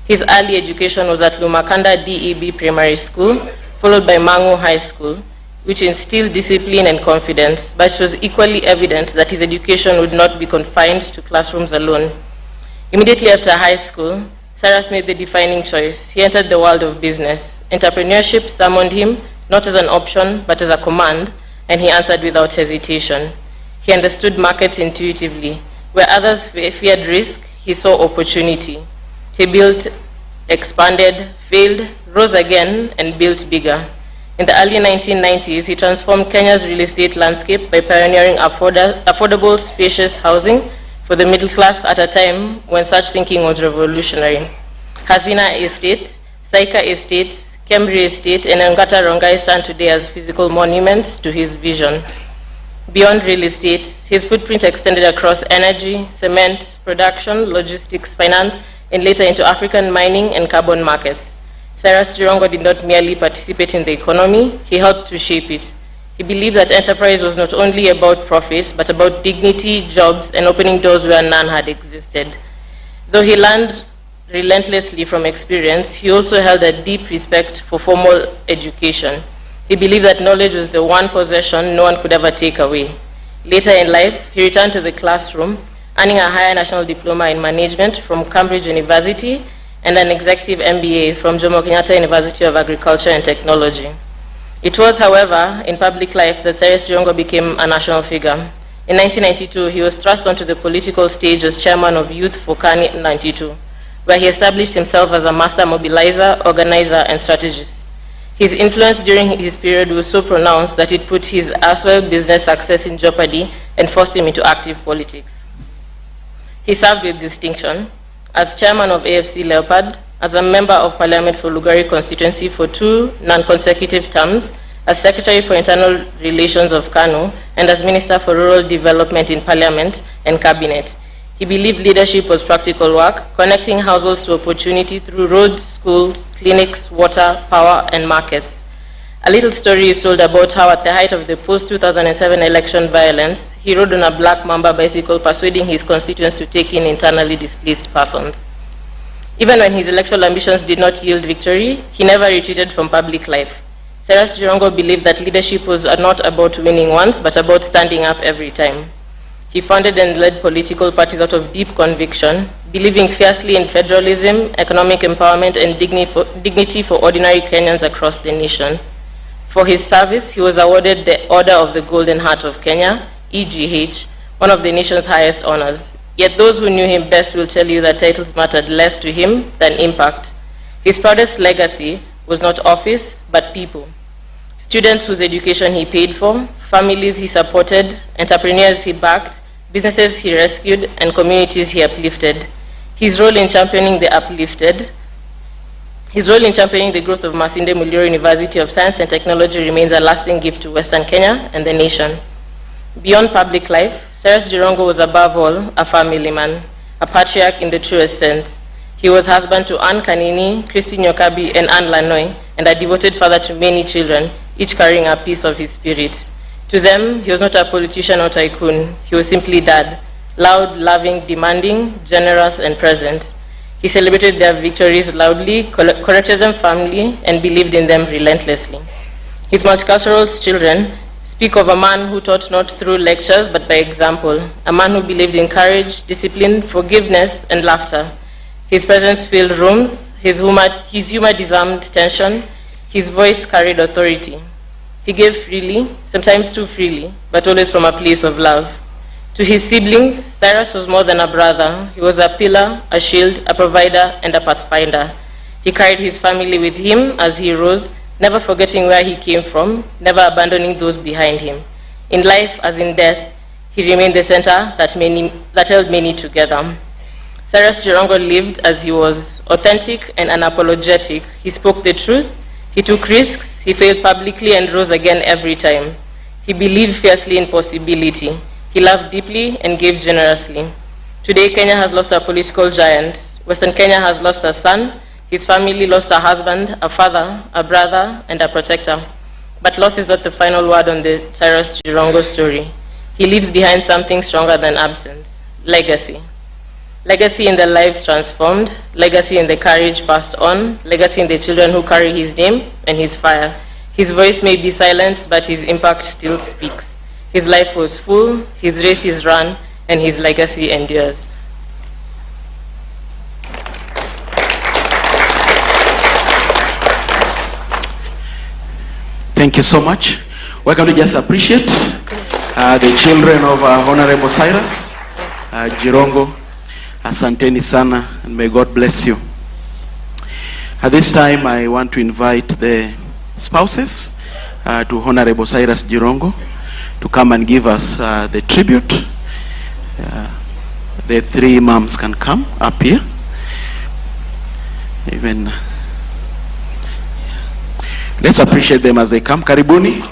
His early education was at Lumakanda DEB Primary School, followed by Mangu High School, which instilled discipline and confidence, but it was equally evident that his education would not be confined to classrooms alone. Immediately after high school, Cyrus made the defining choice. He entered the world of business. Entrepreneurship summoned him, not as an option, but as a command, and he answered without hesitation. He understood markets intuitively. Where others feared risk, he saw opportunity. He built, expanded, failed, rose again, and built bigger. In the early 1990s, he transformed Kenya's real estate landscape by pioneering affordable, spacious housing for the middle class at a time when such thinking was revolutionary. Hazina Estate, Saika Estate, Kemri Estate, and Ngata Rongai stand today as physical monuments to his vision. Beyond real estate, his footprint extended across energy, cement, production, logistics, finance, and later into African mining and carbon markets. Cyrus Jirongo did not merely participate in the economy, he helped to shape it. He believed that enterprise was not only about profit, but about dignity, jobs, and opening doors where none had existed. Though he learned relentlessly from experience, he also held a deep respect for formal education. He believed that knowledge was the one possession no one could ever take away. Later in life, he returned to the classroom, earning a higher national diploma in management from Cambridge University and an executive MBA from Jomo Kenyatta University of Agriculture and Technology. It was, however, in public life that Cyrus Jirongo became a national figure. In 1992, he was thrust onto the political stage as chairman of Youth for Kani 92, where he established himself as a master mobilizer, organizer, and strategist. His influence during his period was so pronounced that it put his erstwhile business success in jeopardy and forced him into active politics. He served with distinction as chairman of AFC Leopard, as a member of parliament for Lugari constituency for 2 non-consecutive terms, as secretary for internal relations of KANU, and as minister for rural development in parliament and cabinet. He believed leadership was practical work, connecting households to opportunity through roads, schools, clinics, water, power, and markets. A little story is told about how at the height of the post-2007 election violence, he rode on a black Mamba bicycle persuading his constituents to take in internally displaced persons. Even when his electoral ambitions did not yield victory, he never retreated from public life. Cyrus Jirongo believed that leadership was not about winning once, but about standing up every time. He founded and led political parties out of deep conviction, believing fiercely in federalism, economic empowerment, and dignity for ordinary Kenyans across the nation. For his service, he was awarded the Order of the Golden Heart of Kenya, EGH, one of the nation's highest honors. Yet those who knew him best will tell you that titles mattered less to him than impact. His proudest legacy was not office, but people. Students whose education he paid for, families he supported, entrepreneurs he backed, businesses he rescued, and communities he uplifted. His role in championing the growth of Masinde Muliro University of Science and Technology remains a lasting gift to Western Kenya and the nation. Beyond public life, Cyrus Jirongo was above all a family man, a patriarch in the truest sense. He was husband to Anne Kanini, Christine Nyokabi, and Anne Lanoi, and a devoted father to many children, each carrying a piece of his spirit. To them, he was not a politician or tycoon. He was simply dad, loud, loving, demanding, generous, and present. He celebrated their victories loudly, corrected them firmly, and believed in them relentlessly. His multicultural children speak of a man who taught not through lectures but by example, a man who believed in courage, discipline, forgiveness, and laughter. His presence filled rooms, his humor disarmed tension, his voice carried authority. He gave freely, sometimes too freely, but always from a place of love. To his siblings, Cyrus was more than a brother. He was a pillar, a shield, a provider, and a pathfinder. He carried his family with him as he rose, never forgetting where he came from, never abandoning those behind him. In life as in death, he remained the center that held many together. Cyrus Jirongo lived as he was, authentic and unapologetic. He spoke the truth, he took risks, he failed publicly and rose again every time. He believed fiercely in possibility. He loved deeply and gave generously. Today, Kenya has lost a political giant. Western Kenya has lost a son. His family lost a husband, a father, a brother, and a protector. But loss is not the final word on the Cyrus Jirongo story. He leaves behind something stronger than absence: legacy. Legacy in the lives transformed, legacy in the courage passed on, legacy in the children who carry his name and his fire. His voice may be silent, but his impact still speaks. His life was full, his race is run, and his legacy endures. Thank you so much. We're going to just appreciate the children of Honorable Cyrus Jirongo. Asanteni sana, and may God bless you. At this time, I want to invite the spouses, to Honorable Cyrus Jirongo, to come and give us the tribute. The three moms can come up here. Even let's appreciate them as they come. Karibuni.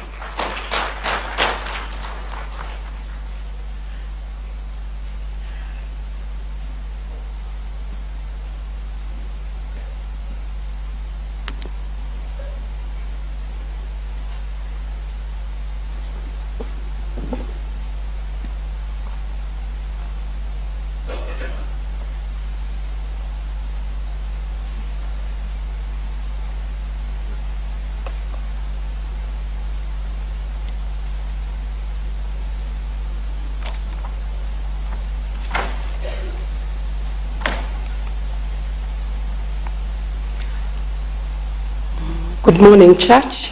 Good morning, church.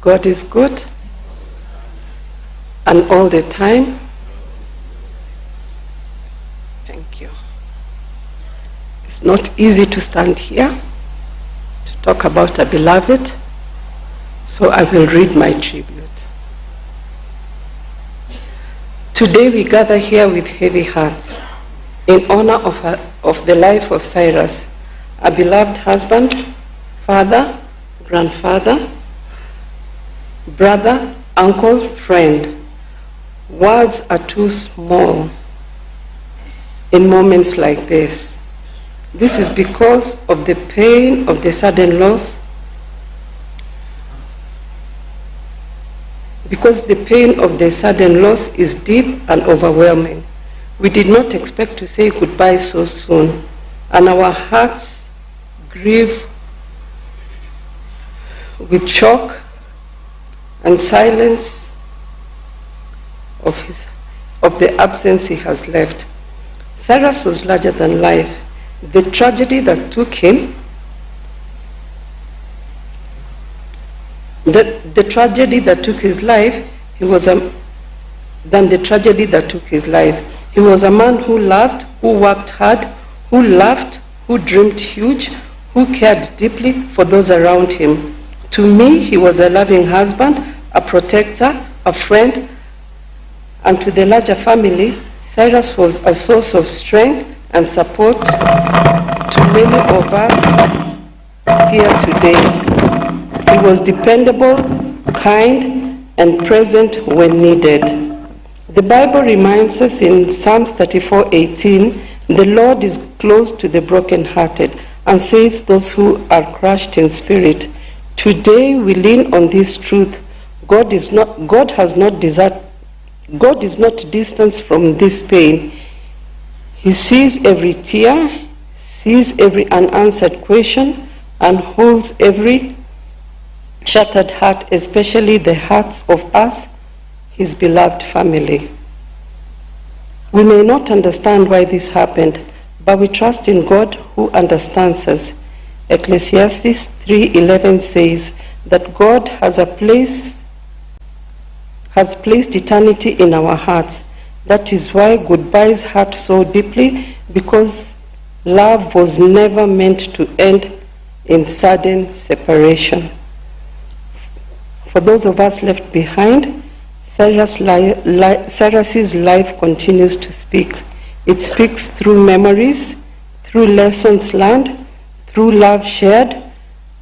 God is good, and all the time. Thank you. It's not easy to stand here to talk about a beloved, so I will read my tribute. Today we gather here with heavy hearts in honor of the life of Cyrus, a beloved husband, father, grandfather, brother, uncle, friend. Words are too small in moments like this. This is because of the pain of the sudden loss, because the pain of the sudden loss is deep and overwhelming. We did not expect to say goodbye so soon, and our hearts grieve with shock and silence of the absence he has left. Cyrus was larger than life. The tragedy that took him, the tragedy that took his life, he was a man who loved, who worked hard, who laughed, who dreamed huge, who cared deeply for those around him. To me, he was a loving husband, a protector, a friend, and to the larger family, Cyrus was a source of strength and support to many of us here today. He was dependable, kind, and present when needed. The Bible reminds us in Psalms 34:18, the Lord is close to the brokenhearted and saves those who are crushed in spirit. Today we lean on this truth. God is not distant from this pain. He sees every tear, sees every unanswered question, and holds every shattered heart, especially the hearts of us, his beloved family. We may not understand why this happened, but we trust in God who understands us. Ecclesiastes 3:11 says that God has placed eternity in our hearts. That is why goodbyes hurt so deeply, because love was never meant to end in sudden separation. For those of us left behind, Cyrus's life continues to speak. It speaks through memories, through lessons learned, through love shared,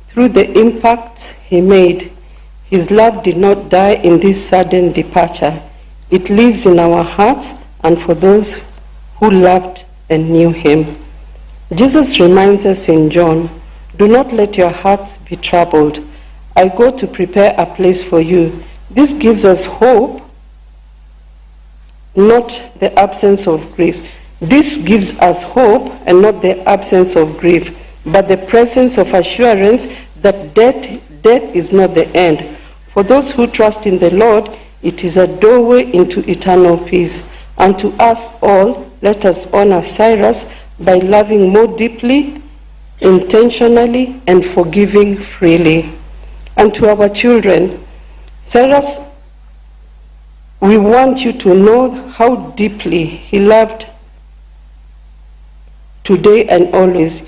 through the impact he made. His love did not die in this sudden departure. It lives in our hearts and for those who loved and knew him. Jesus reminds us in John, "Do not let your hearts be troubled. I go to prepare a place for you." This gives us hope, not the absence of grief. This gives us hope and not the absence of grief, but the presence of assurance that death is not the end. For those who trust in the Lord, it is a doorway into eternal peace. And to us all, let us honor Cyrus by loving more deeply, intentionally, and forgiving freely. And to our children, Cyrus, we want you to know how deeply he loved today and always.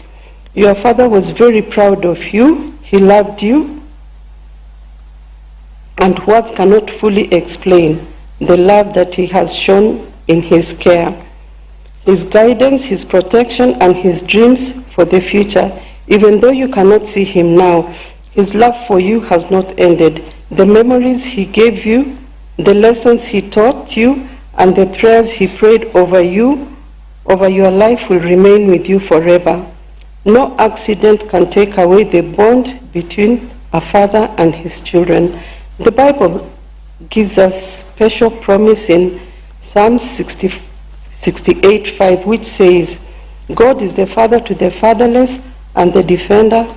Your father was very proud of you. He loved you and words cannot fully explain the love that he has shown in his care, his guidance, his protection, and his dreams for the future. Even though you cannot see him now, his love for you has not ended. The memories he gave you, the lessons he taught you, and the prayers he prayed over you, over your life will remain with you forever. No accident can take away the bond between a father and his children. The Bible gives us special promise in Psalm 68:5, which says, God is the father to the fatherless and the defender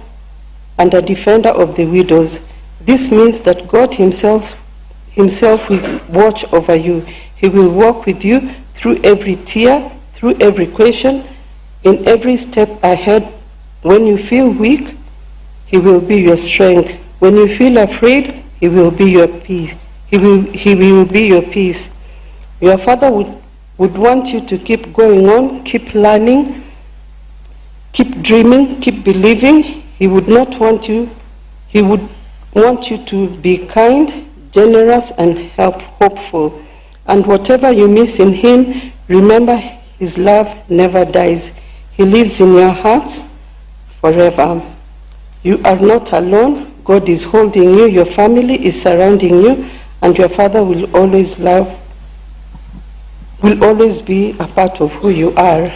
of the widows. This means that God himself will watch over you. He will walk with you through every tear, through every question, in every step ahead. When you feel weak, he will be your strength. When you feel afraid, he will be your peace. He will be your peace. Your father would want you to keep going on, keep learning, keep dreaming, keep believing. He would want you to be kind, generous, and hopeful. And whatever you miss in him, remember his love never dies. He lives in your hearts forever. You are not alone. God is holding you. Your family is surrounding you, and your father will always be a part of who you are.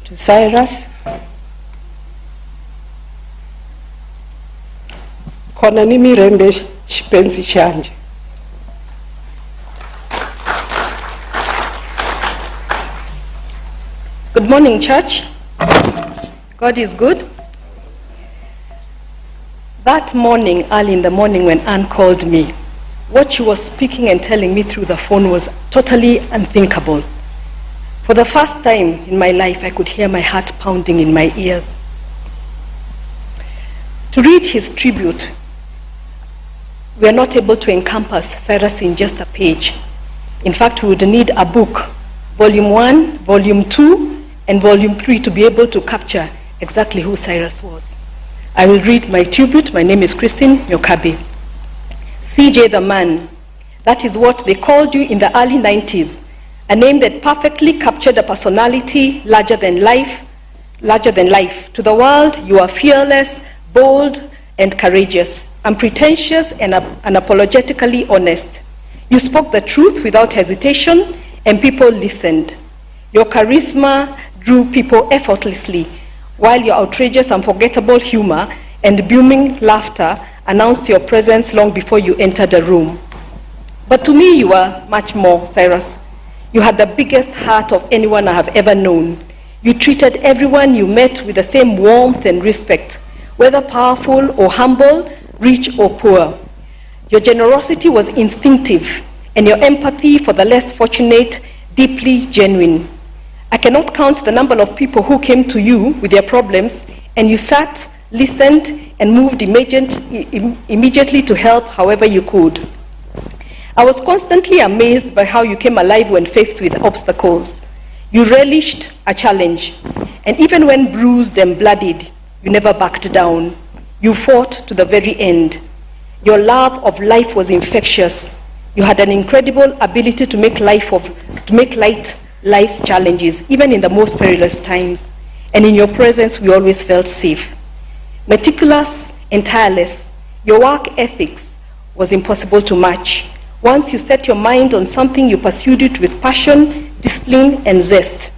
To Cyrus, khona nimirembe xipenzi xanje. Good morning, church. God is good. That morning, early in the morning when Anne called me, what she was speaking and telling me through the phone was totally unthinkable. For the first time in my life, I could hear my heart pounding in my ears. To read his tribute, we are not able to encompass Cyrus in just a page. In fact, we would need a book, volume 1, volume 2, and volume 3 to be able to capture exactly who Cyrus was. I will read my tribute. My name is Christine Nyokabi. CJ the man, that is what they called you in the early 90s, a name that perfectly captured a personality larger than life. To the world, you are fearless, bold, and courageous, unpretentious, and unapologetically honest. You spoke the truth without hesitation, and people listened. Your charisma drew people effortlessly, while your outrageous, unforgettable humor and booming laughter announced your presence long before you entered the room. But to me, you were much more, Cyrus. You had the biggest heart of anyone I have ever known. You treated everyone you met with the same warmth and respect, whether powerful or humble, rich or poor. Your generosity was instinctive, and your empathy for the less fortunate, deeply genuine. I cannot count the number of people who came to you with their problems, and you sat, listened, and moved immediately to help however you could. I was constantly amazed by how you came alive when faced with obstacles. You relished a challenge, and even when bruised and bloodied, you never backed down. You fought to the very end. Your love of life was infectious. You had an incredible ability to make light life's challenges, even in the most perilous times. And in your presence, we always felt safe. Meticulous and tireless, your work ethics was impossible to match. Once you set your mind on something, you pursued it with passion, discipline, and zest.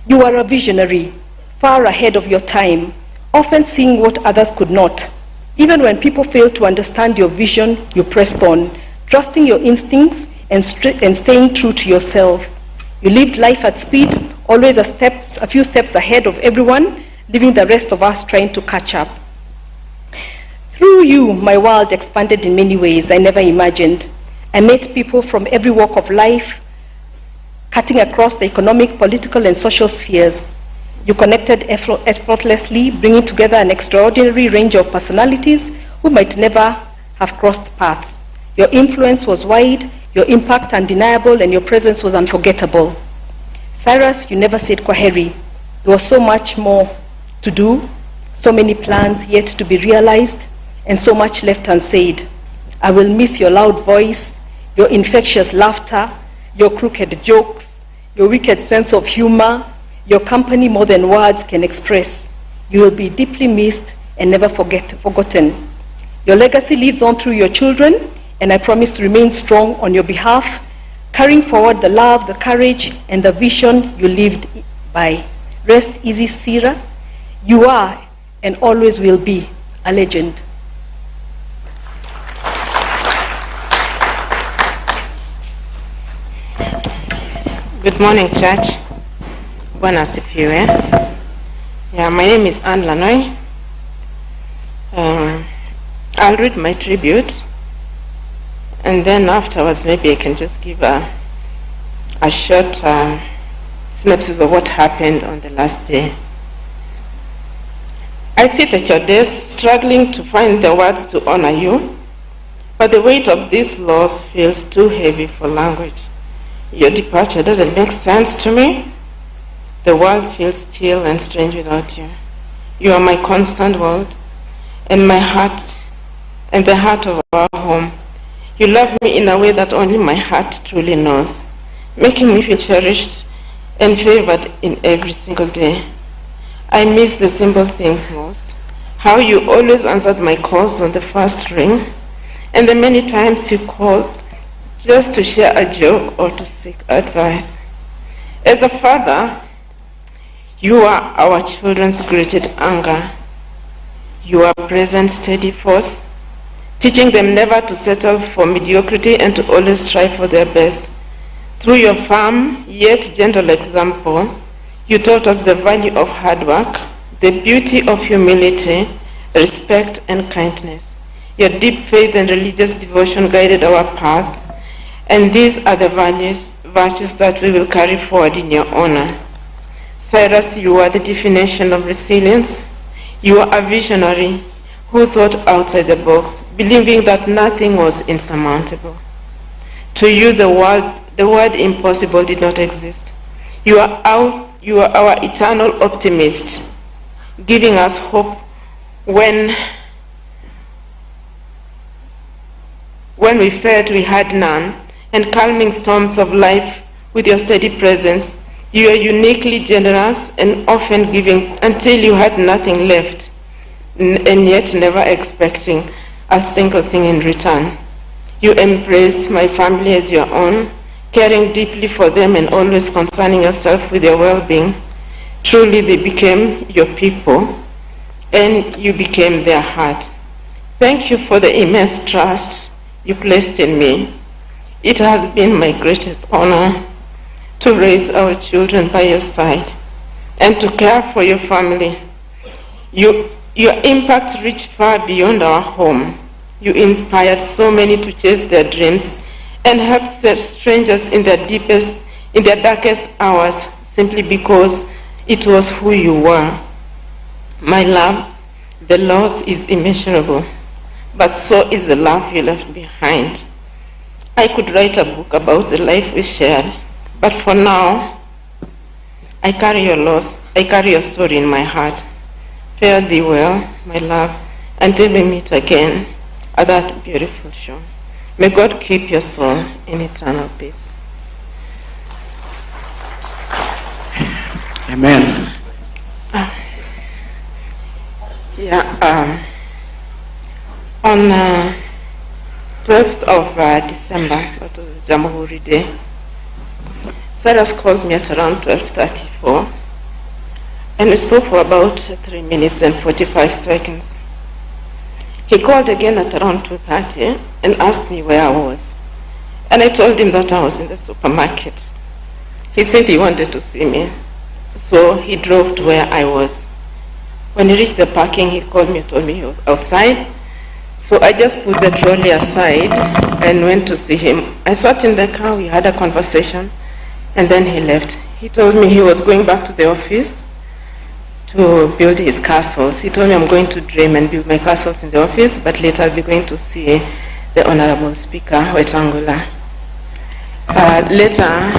You were a visionary, far ahead of your time, often seeing what others could not. Even when people failed to understand your vision, you pressed on, trusting your instincts and staying true to yourself. You lived life at speed, always a few steps ahead of everyone, leaving the rest of us trying to catch up. Through you, my world expanded in many ways I never imagined. I met people from every walk of life, cutting across the economic, political, and social spheres. You connected effortlessly, bringing together an extraordinary range of personalities who might never have crossed paths. Your influence was wide, your impact undeniable, and your presence was unforgettable. Cyrus, you never said kwaheri. There was so much more to do, so many plans yet to be realized, and so much left unsaid. I will miss your loud voice, your infectious laughter, your crooked jokes, your wicked sense of humor, your company more than words can express. You will be deeply missed and never forgotten. Your legacy lives on through your children, and I promise to remain strong on your behalf, carrying forward the love, the courage, and the vision you lived by. Rest easy, Sarah. You are and always will be a legend. Good morning, church. Bwana asifiwe. Yeah, my name is Anne Lanoy. I'll read my tribute, and then afterwards maybe I can just give a short synopsis of what happened on the last day. I sit at your desk struggling to find the words to honor you, but the weight of this loss feels too heavy for language. Your departure doesn't make sense to me. The world feels still and strange without you. You are my constant world, and my heart, and the heart of our home. You love me in a way that only my heart truly knows, making me feel cherished and favored in every single day. I miss the simple things most. How you always answered my calls on the first ring, and the many times you called just to share a joke or to seek advice. As a father, you are our children's greatest anger. You are present, steady force, teaching them never to settle for mediocrity and to always strive for their best. Through your firm yet gentle example, you taught us the value of hard work, the beauty of humility, respect, and kindness. Your deep faith and religious devotion guided our path, and these are the virtues that we will carry forward in your honor. Cyrus, you are the definition of resilience. You are a visionary who thought outside the box, believing that nothing was insurmountable. To you, the word impossible did not exist. You are our eternal optimist, giving us hope when we felt we had none, and calming storms of life with your steady presence. You are uniquely generous and often giving until you had nothing left, and yet never expecting a single thing in return. You embraced my family as your own, caring deeply for them and always concerning yourself with their well-being. Truly, they became your people, and you became their heart. Thank you for the immense trust you placed in me. It has been my greatest honor to raise our children by your side and to care for your family. Your impact reached far beyond our home. You inspired so many to chase their dreams and helped set strangers in their darkest hours simply because it was who you were. My love, the loss is immeasurable, but so is the love you left behind. I could write a book about the life we shared, but for now, I carry your loss, I carry your story in my heart. Fare thee well, my love, until we meet again at that beautiful shore. May God keep your soul in eternal peace. Amen. On 12th of December, that was Jamhuri Day, Cyrus called me at around 12:34, and we spoke for about 3 minutes and 45 seconds. He called again at around 2:30 and asked me where I was, and I told him that I was in the supermarket. He said he wanted to see me, so he drove to where I was. When he reached the parking, he called me and told me he was outside. So I just put the trolley aside and went to see him. I sat in the car, we had a conversation, and then he left. He told me he was going back to the office to build his castles. He told me I'm going to dream and build my castles in the office, but later I'll be going to see the Honorable Speaker, Wetangula. Later,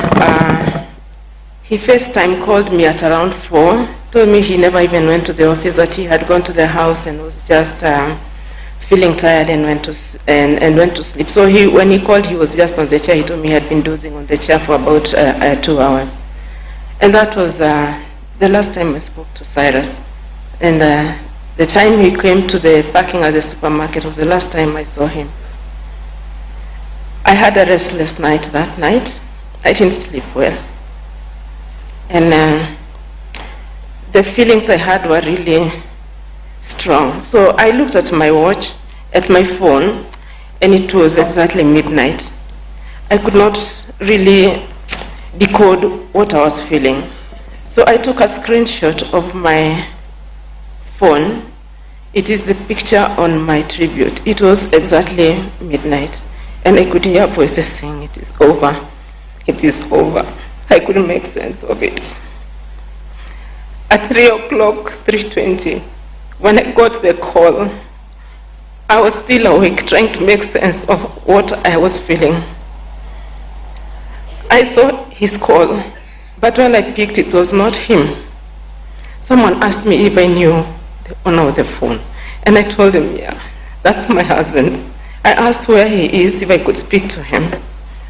he FaceTime called me at around 4, told me he never even went to the office, that he had gone to the house and was just feeling tired and went to sleep. So when he called, he was just on the chair. He told me he had been dozing on the chair for about 2 hours. And that was the last time I spoke to Cyrus. And the time he came to the parking at the supermarket was the last time I saw him. I had a restless night that night. I didn't sleep well. And the feelings I had were really strong. So I looked at my watch, at my phone, and it was exactly midnight. I could not really decode what I was feeling. So I took a screenshot of my phone. It is the picture on my tribute. It was exactly midnight. And I could hear voices saying, "It is over. It is over." I couldn't make sense of it. At 3 o'clock, 3:20, when I got the call, I was still awake, trying to make sense of what I was feeling. I saw his call, but when I picked, it was not him. Someone asked me if I knew the owner of the phone, and I told him, "Yeah, that's my husband." I asked where he is, if I could speak to him.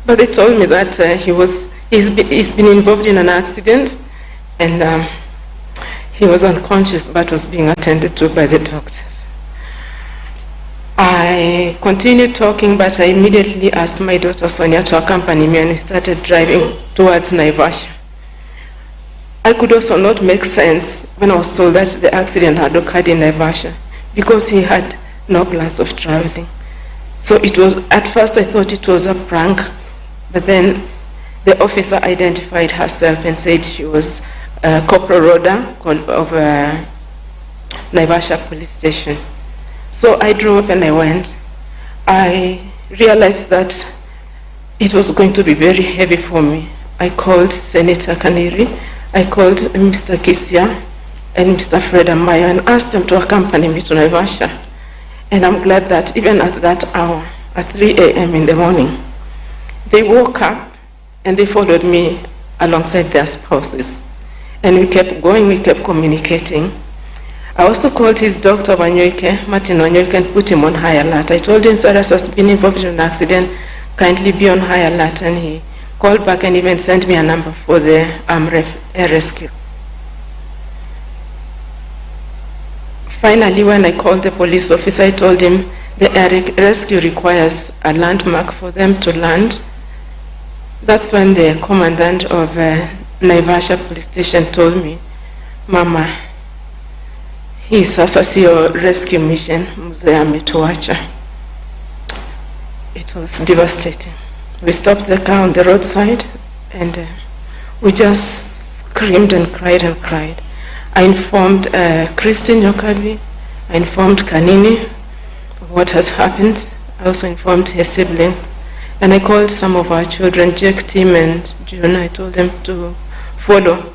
But they told me that he's been involved in an accident, and he was unconscious but was being attended to by the doctors. I continued talking, but I immediately asked my daughter Sonia to accompany me, and we started driving towards Naivasha. I could also not make sense when I was told that the accident had occurred in Naivasha, because he had no plans of traveling. So it was, at first I thought it was a prank, but then the officer identified herself and said she was Corporal Rhoda of Naivasha Police Station. So I drove and I went. I realized that it was going to be very heavy for me. I called Senator Kaniri, I called Mr. Kisia and Mr. Fred Amaya and asked them to accompany me to Naivasha. And I'm glad that even at that hour, at 3 a.m. in the morning, they woke up and they followed me alongside their spouses. And we kept going, we kept communicating. I also called his doctor, Martin Wanyoike, and put him on high alert. I told him Cyrus has been involved in an accident, kindly be on high alert. And he called back and even sent me a number for the air rescue. Finally, when I called the police officer, I told him the air rescue requires a landmark for them to land. That's when the commandant of Naivasha Police Station told me, "Mama, hii sasa siyo rescue mission, mzee ametuacha." It was devastating. We stopped the car on the roadside and we just screamed and cried and cried. I informed Christine Nyokabi, I informed Kanini of what has happened. I also informed her siblings. And I called some of our children, Jake, Tim, and June. I told them to follow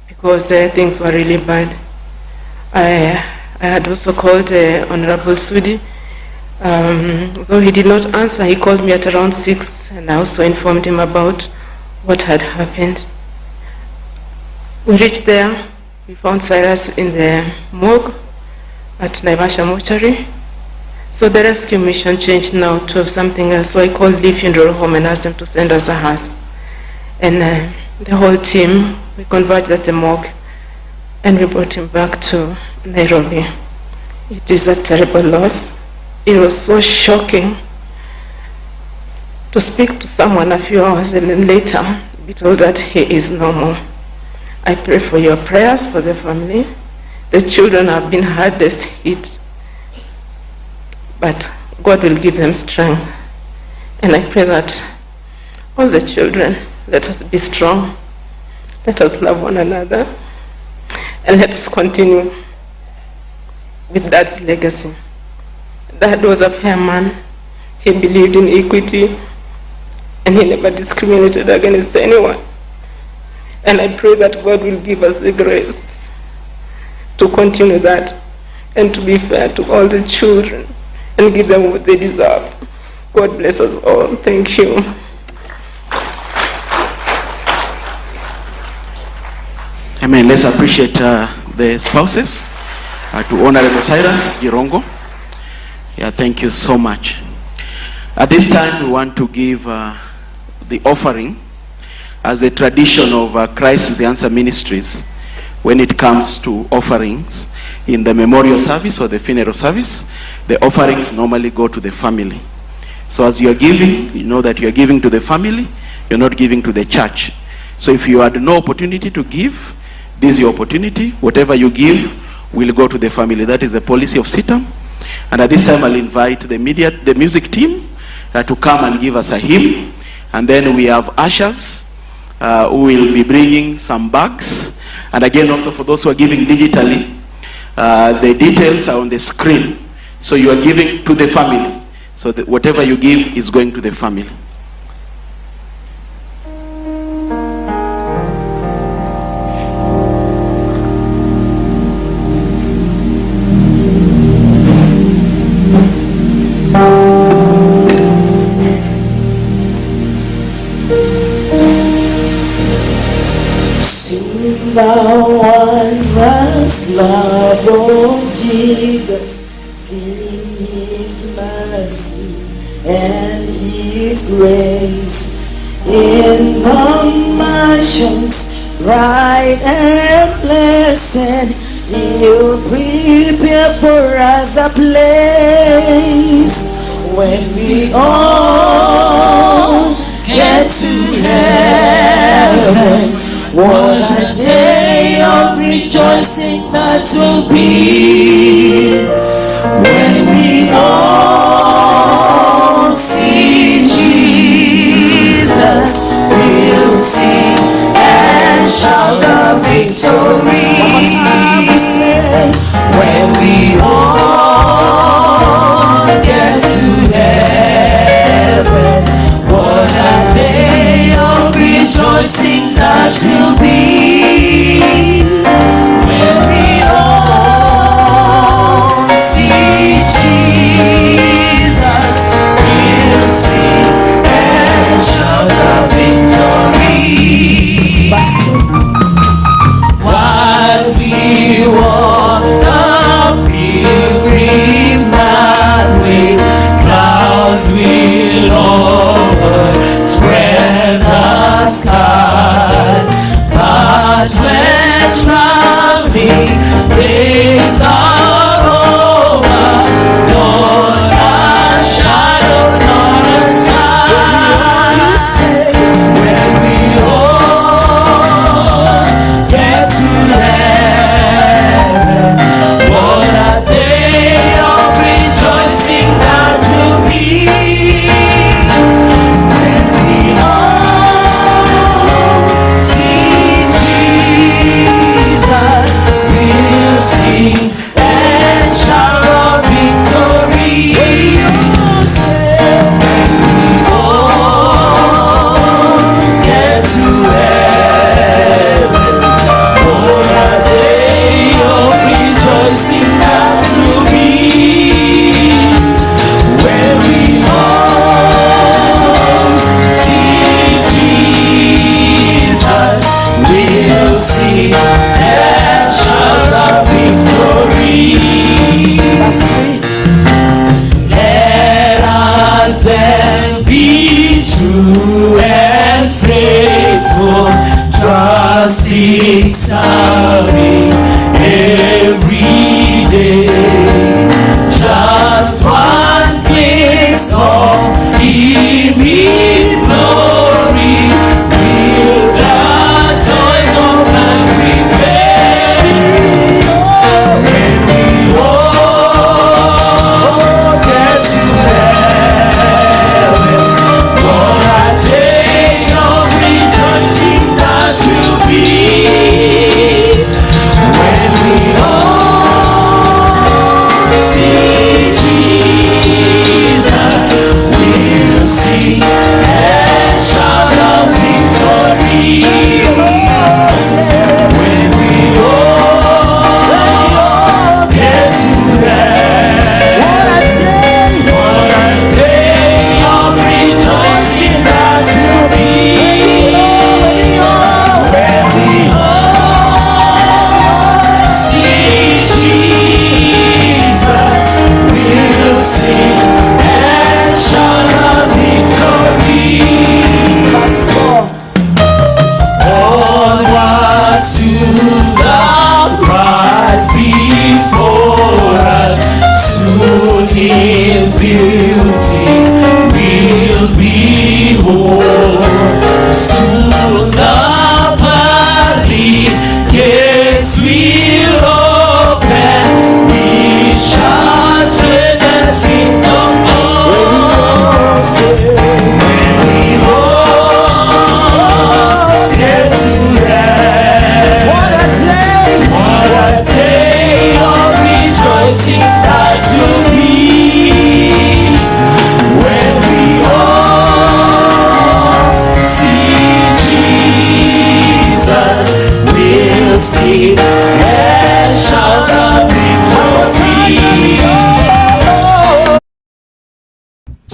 because things were really bad. I had also called Honorable Sudi. Though he did not answer, he called me at around 6, and I also informed him about what had happened. We reached there. We found Cyrus in the morgue at Naivasha Mortuary. So the rescue mission changed now to something else. So I called Lee Funeral Home and asked them to send us a hearse. And the whole team, we converged at the morgue and we brought him back to Nairobi. It is a terrible loss. It was so shocking to speak to someone a few hours and then later be told that he is no more. I pray for your prayers for the family. The children have been hardest hit, but God will give them strength. And I pray that all the children, let us be strong, let us love one another, and let us continue with Dad's legacy. Dad was a fair man. He believed in equity, and he never discriminated against anyone. And I pray that God will give us the grace to continue that and to be fair to all the children and give them what they deserve. God bless us all. Thank you. Amen. Let's appreciate the spouses. To Honorable Cyrus Jirongo, Yeah, thank you so much. At this time, we want to give the offering as a tradition of Christ is the Answer Ministries. When it comes to offerings in the memorial service or the funeral service, the offerings normally go to the family. So as you are giving, you know that you are giving to the family, you're not giving to the church. So if you had no opportunity to give, this is your opportunity. Whatever you give will go to the family. That is the policy of CITAM. And at this time, I'll invite the music team to come and give us a hymn. And then we have ushers who will be bringing some bags. And again, also for those who are giving digitally, the details are on the screen. So you are giving to the family. So that whatever you give is going to the family. The wondrous love of Jesus, sing His mercy and His grace in the mansions bright and blessed. He'll prepare for us a place when we all get to heaven. What a day of rejoicing that will be when we all see Jesus. We'll sing and shout the victory. One more time we say, when we all get to heaven. What a day of rejoicing that will be when we all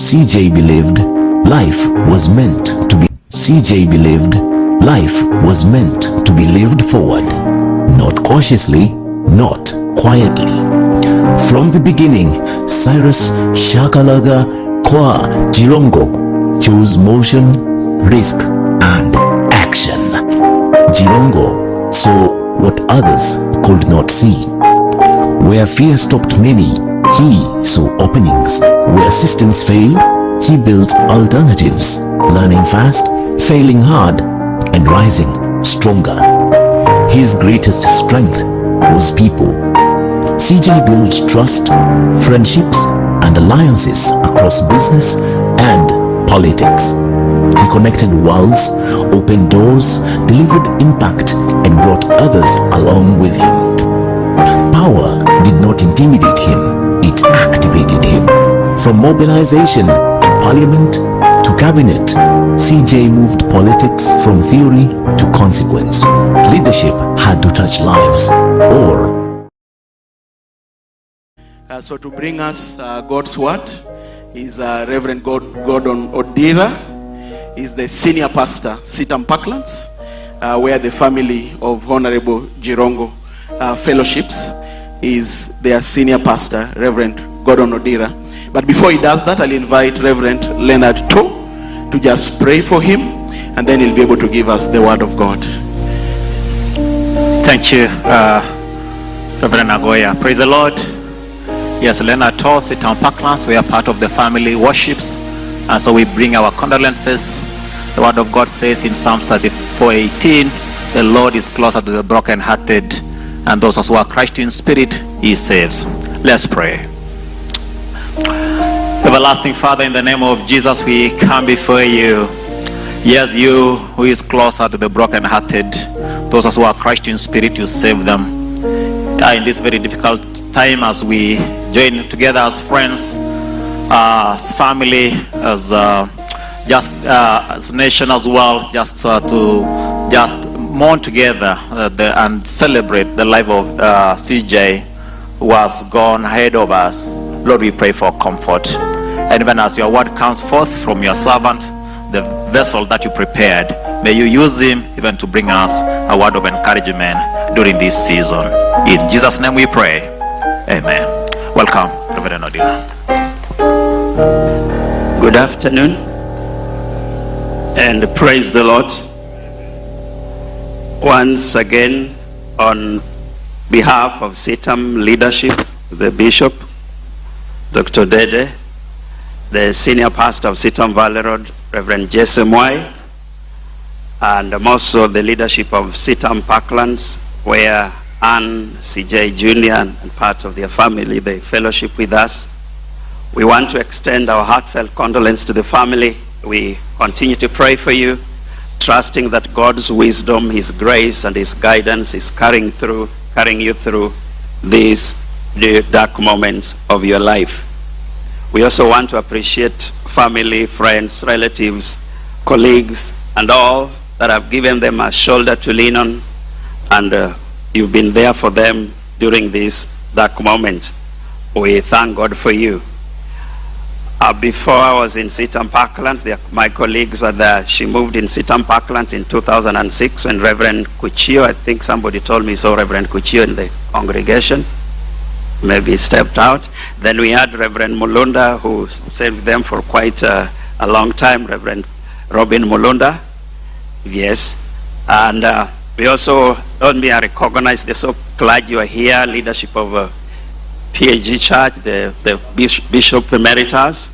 CJ believed life was meant to be lived forward, not cautiously, not quietly. From the beginning, Cyrus Shakalaga Kwa Jirongo chose motion, risk, and action. Jirongo saw what others could not see. Where fear stopped many, he saw openings. Where systems failed, he built alternatives, learning fast, failing hard, and rising stronger. His greatest strength was people. CJ built trust, friendships, and alliances across business and politics. He connected worlds, opened doors, delivered impact, and brought others along with him. Power did not intimidate him, it activated him. From mobilization to parliament to cabinet, CJ moved politics from theory to consequence. Leadership had to touch lives, or so to bring us God's word is Reverend Gordon Odira. He's the senior pastor, Sitam Parklands, where the family of Honorable Jirongo fellowships. Is their senior pastor, Reverend Gordon Odira. But before he does that, I'll invite Reverend Leonard To just pray for him, and then he'll be able to give us the word of God. Thank you, Reverend Agoya. Praise the Lord. Yes, Leonard To, Sitam Parklands, we are part of the family worships, and so we bring our condolences. The word of God says in Psalms 34:18, the Lord is closer to the brokenhearted, and those who are crushed in spirit, he saves. Let's pray. Everlasting Father, in the name of Jesus, we come before you. Yes, you who is closer to the brokenhearted, those who are crushed in spirit, you save them. In this very difficult time, as we join together as friends, as family, as nation as well, just to just mourn together and celebrate the life of CJ, who has gone ahead of us. Lord, we pray for comfort. And even as your word comes forth from your servant, the vessel that you prepared, may you use him even to bring us a word of encouragement during this season. In Jesus' name we pray. Amen. Welcome, Reverend Odila. Good afternoon, and praise the Lord. Once again, on behalf of Sitam leadership, the Bishop, Dr. Dede, the Senior Pastor of Sitam Valley Road, Reverend Jesse Mwai, and also the leadership of Sitam Parklands, where Ann, CJ Jr., and part of their family, they fellowship with us. We want to extend our heartfelt condolence to the family. We continue to pray for you, trusting that God's wisdom, His grace, and His guidance is carrying you through these dark moments of your life. We also want to appreciate family, friends, relatives, colleagues, and all that have given them a shoulder to lean on, and you've been there for them during this dark moment. We thank God for you. Before I was in Sitam Parklands, my colleagues were there. She moved in Sitam Parklands in 2006 when Reverend Kuchio, I think somebody told me saw Reverend Kuchio in the congregation. Maybe stepped out. Then we had Reverend Mulunda, who stayed with them for quite a long time, Reverend Robin Mulunda. Yes. And we also, I recognize the so glad you are here, leadership of PAG Church, the Bishop Emeritus,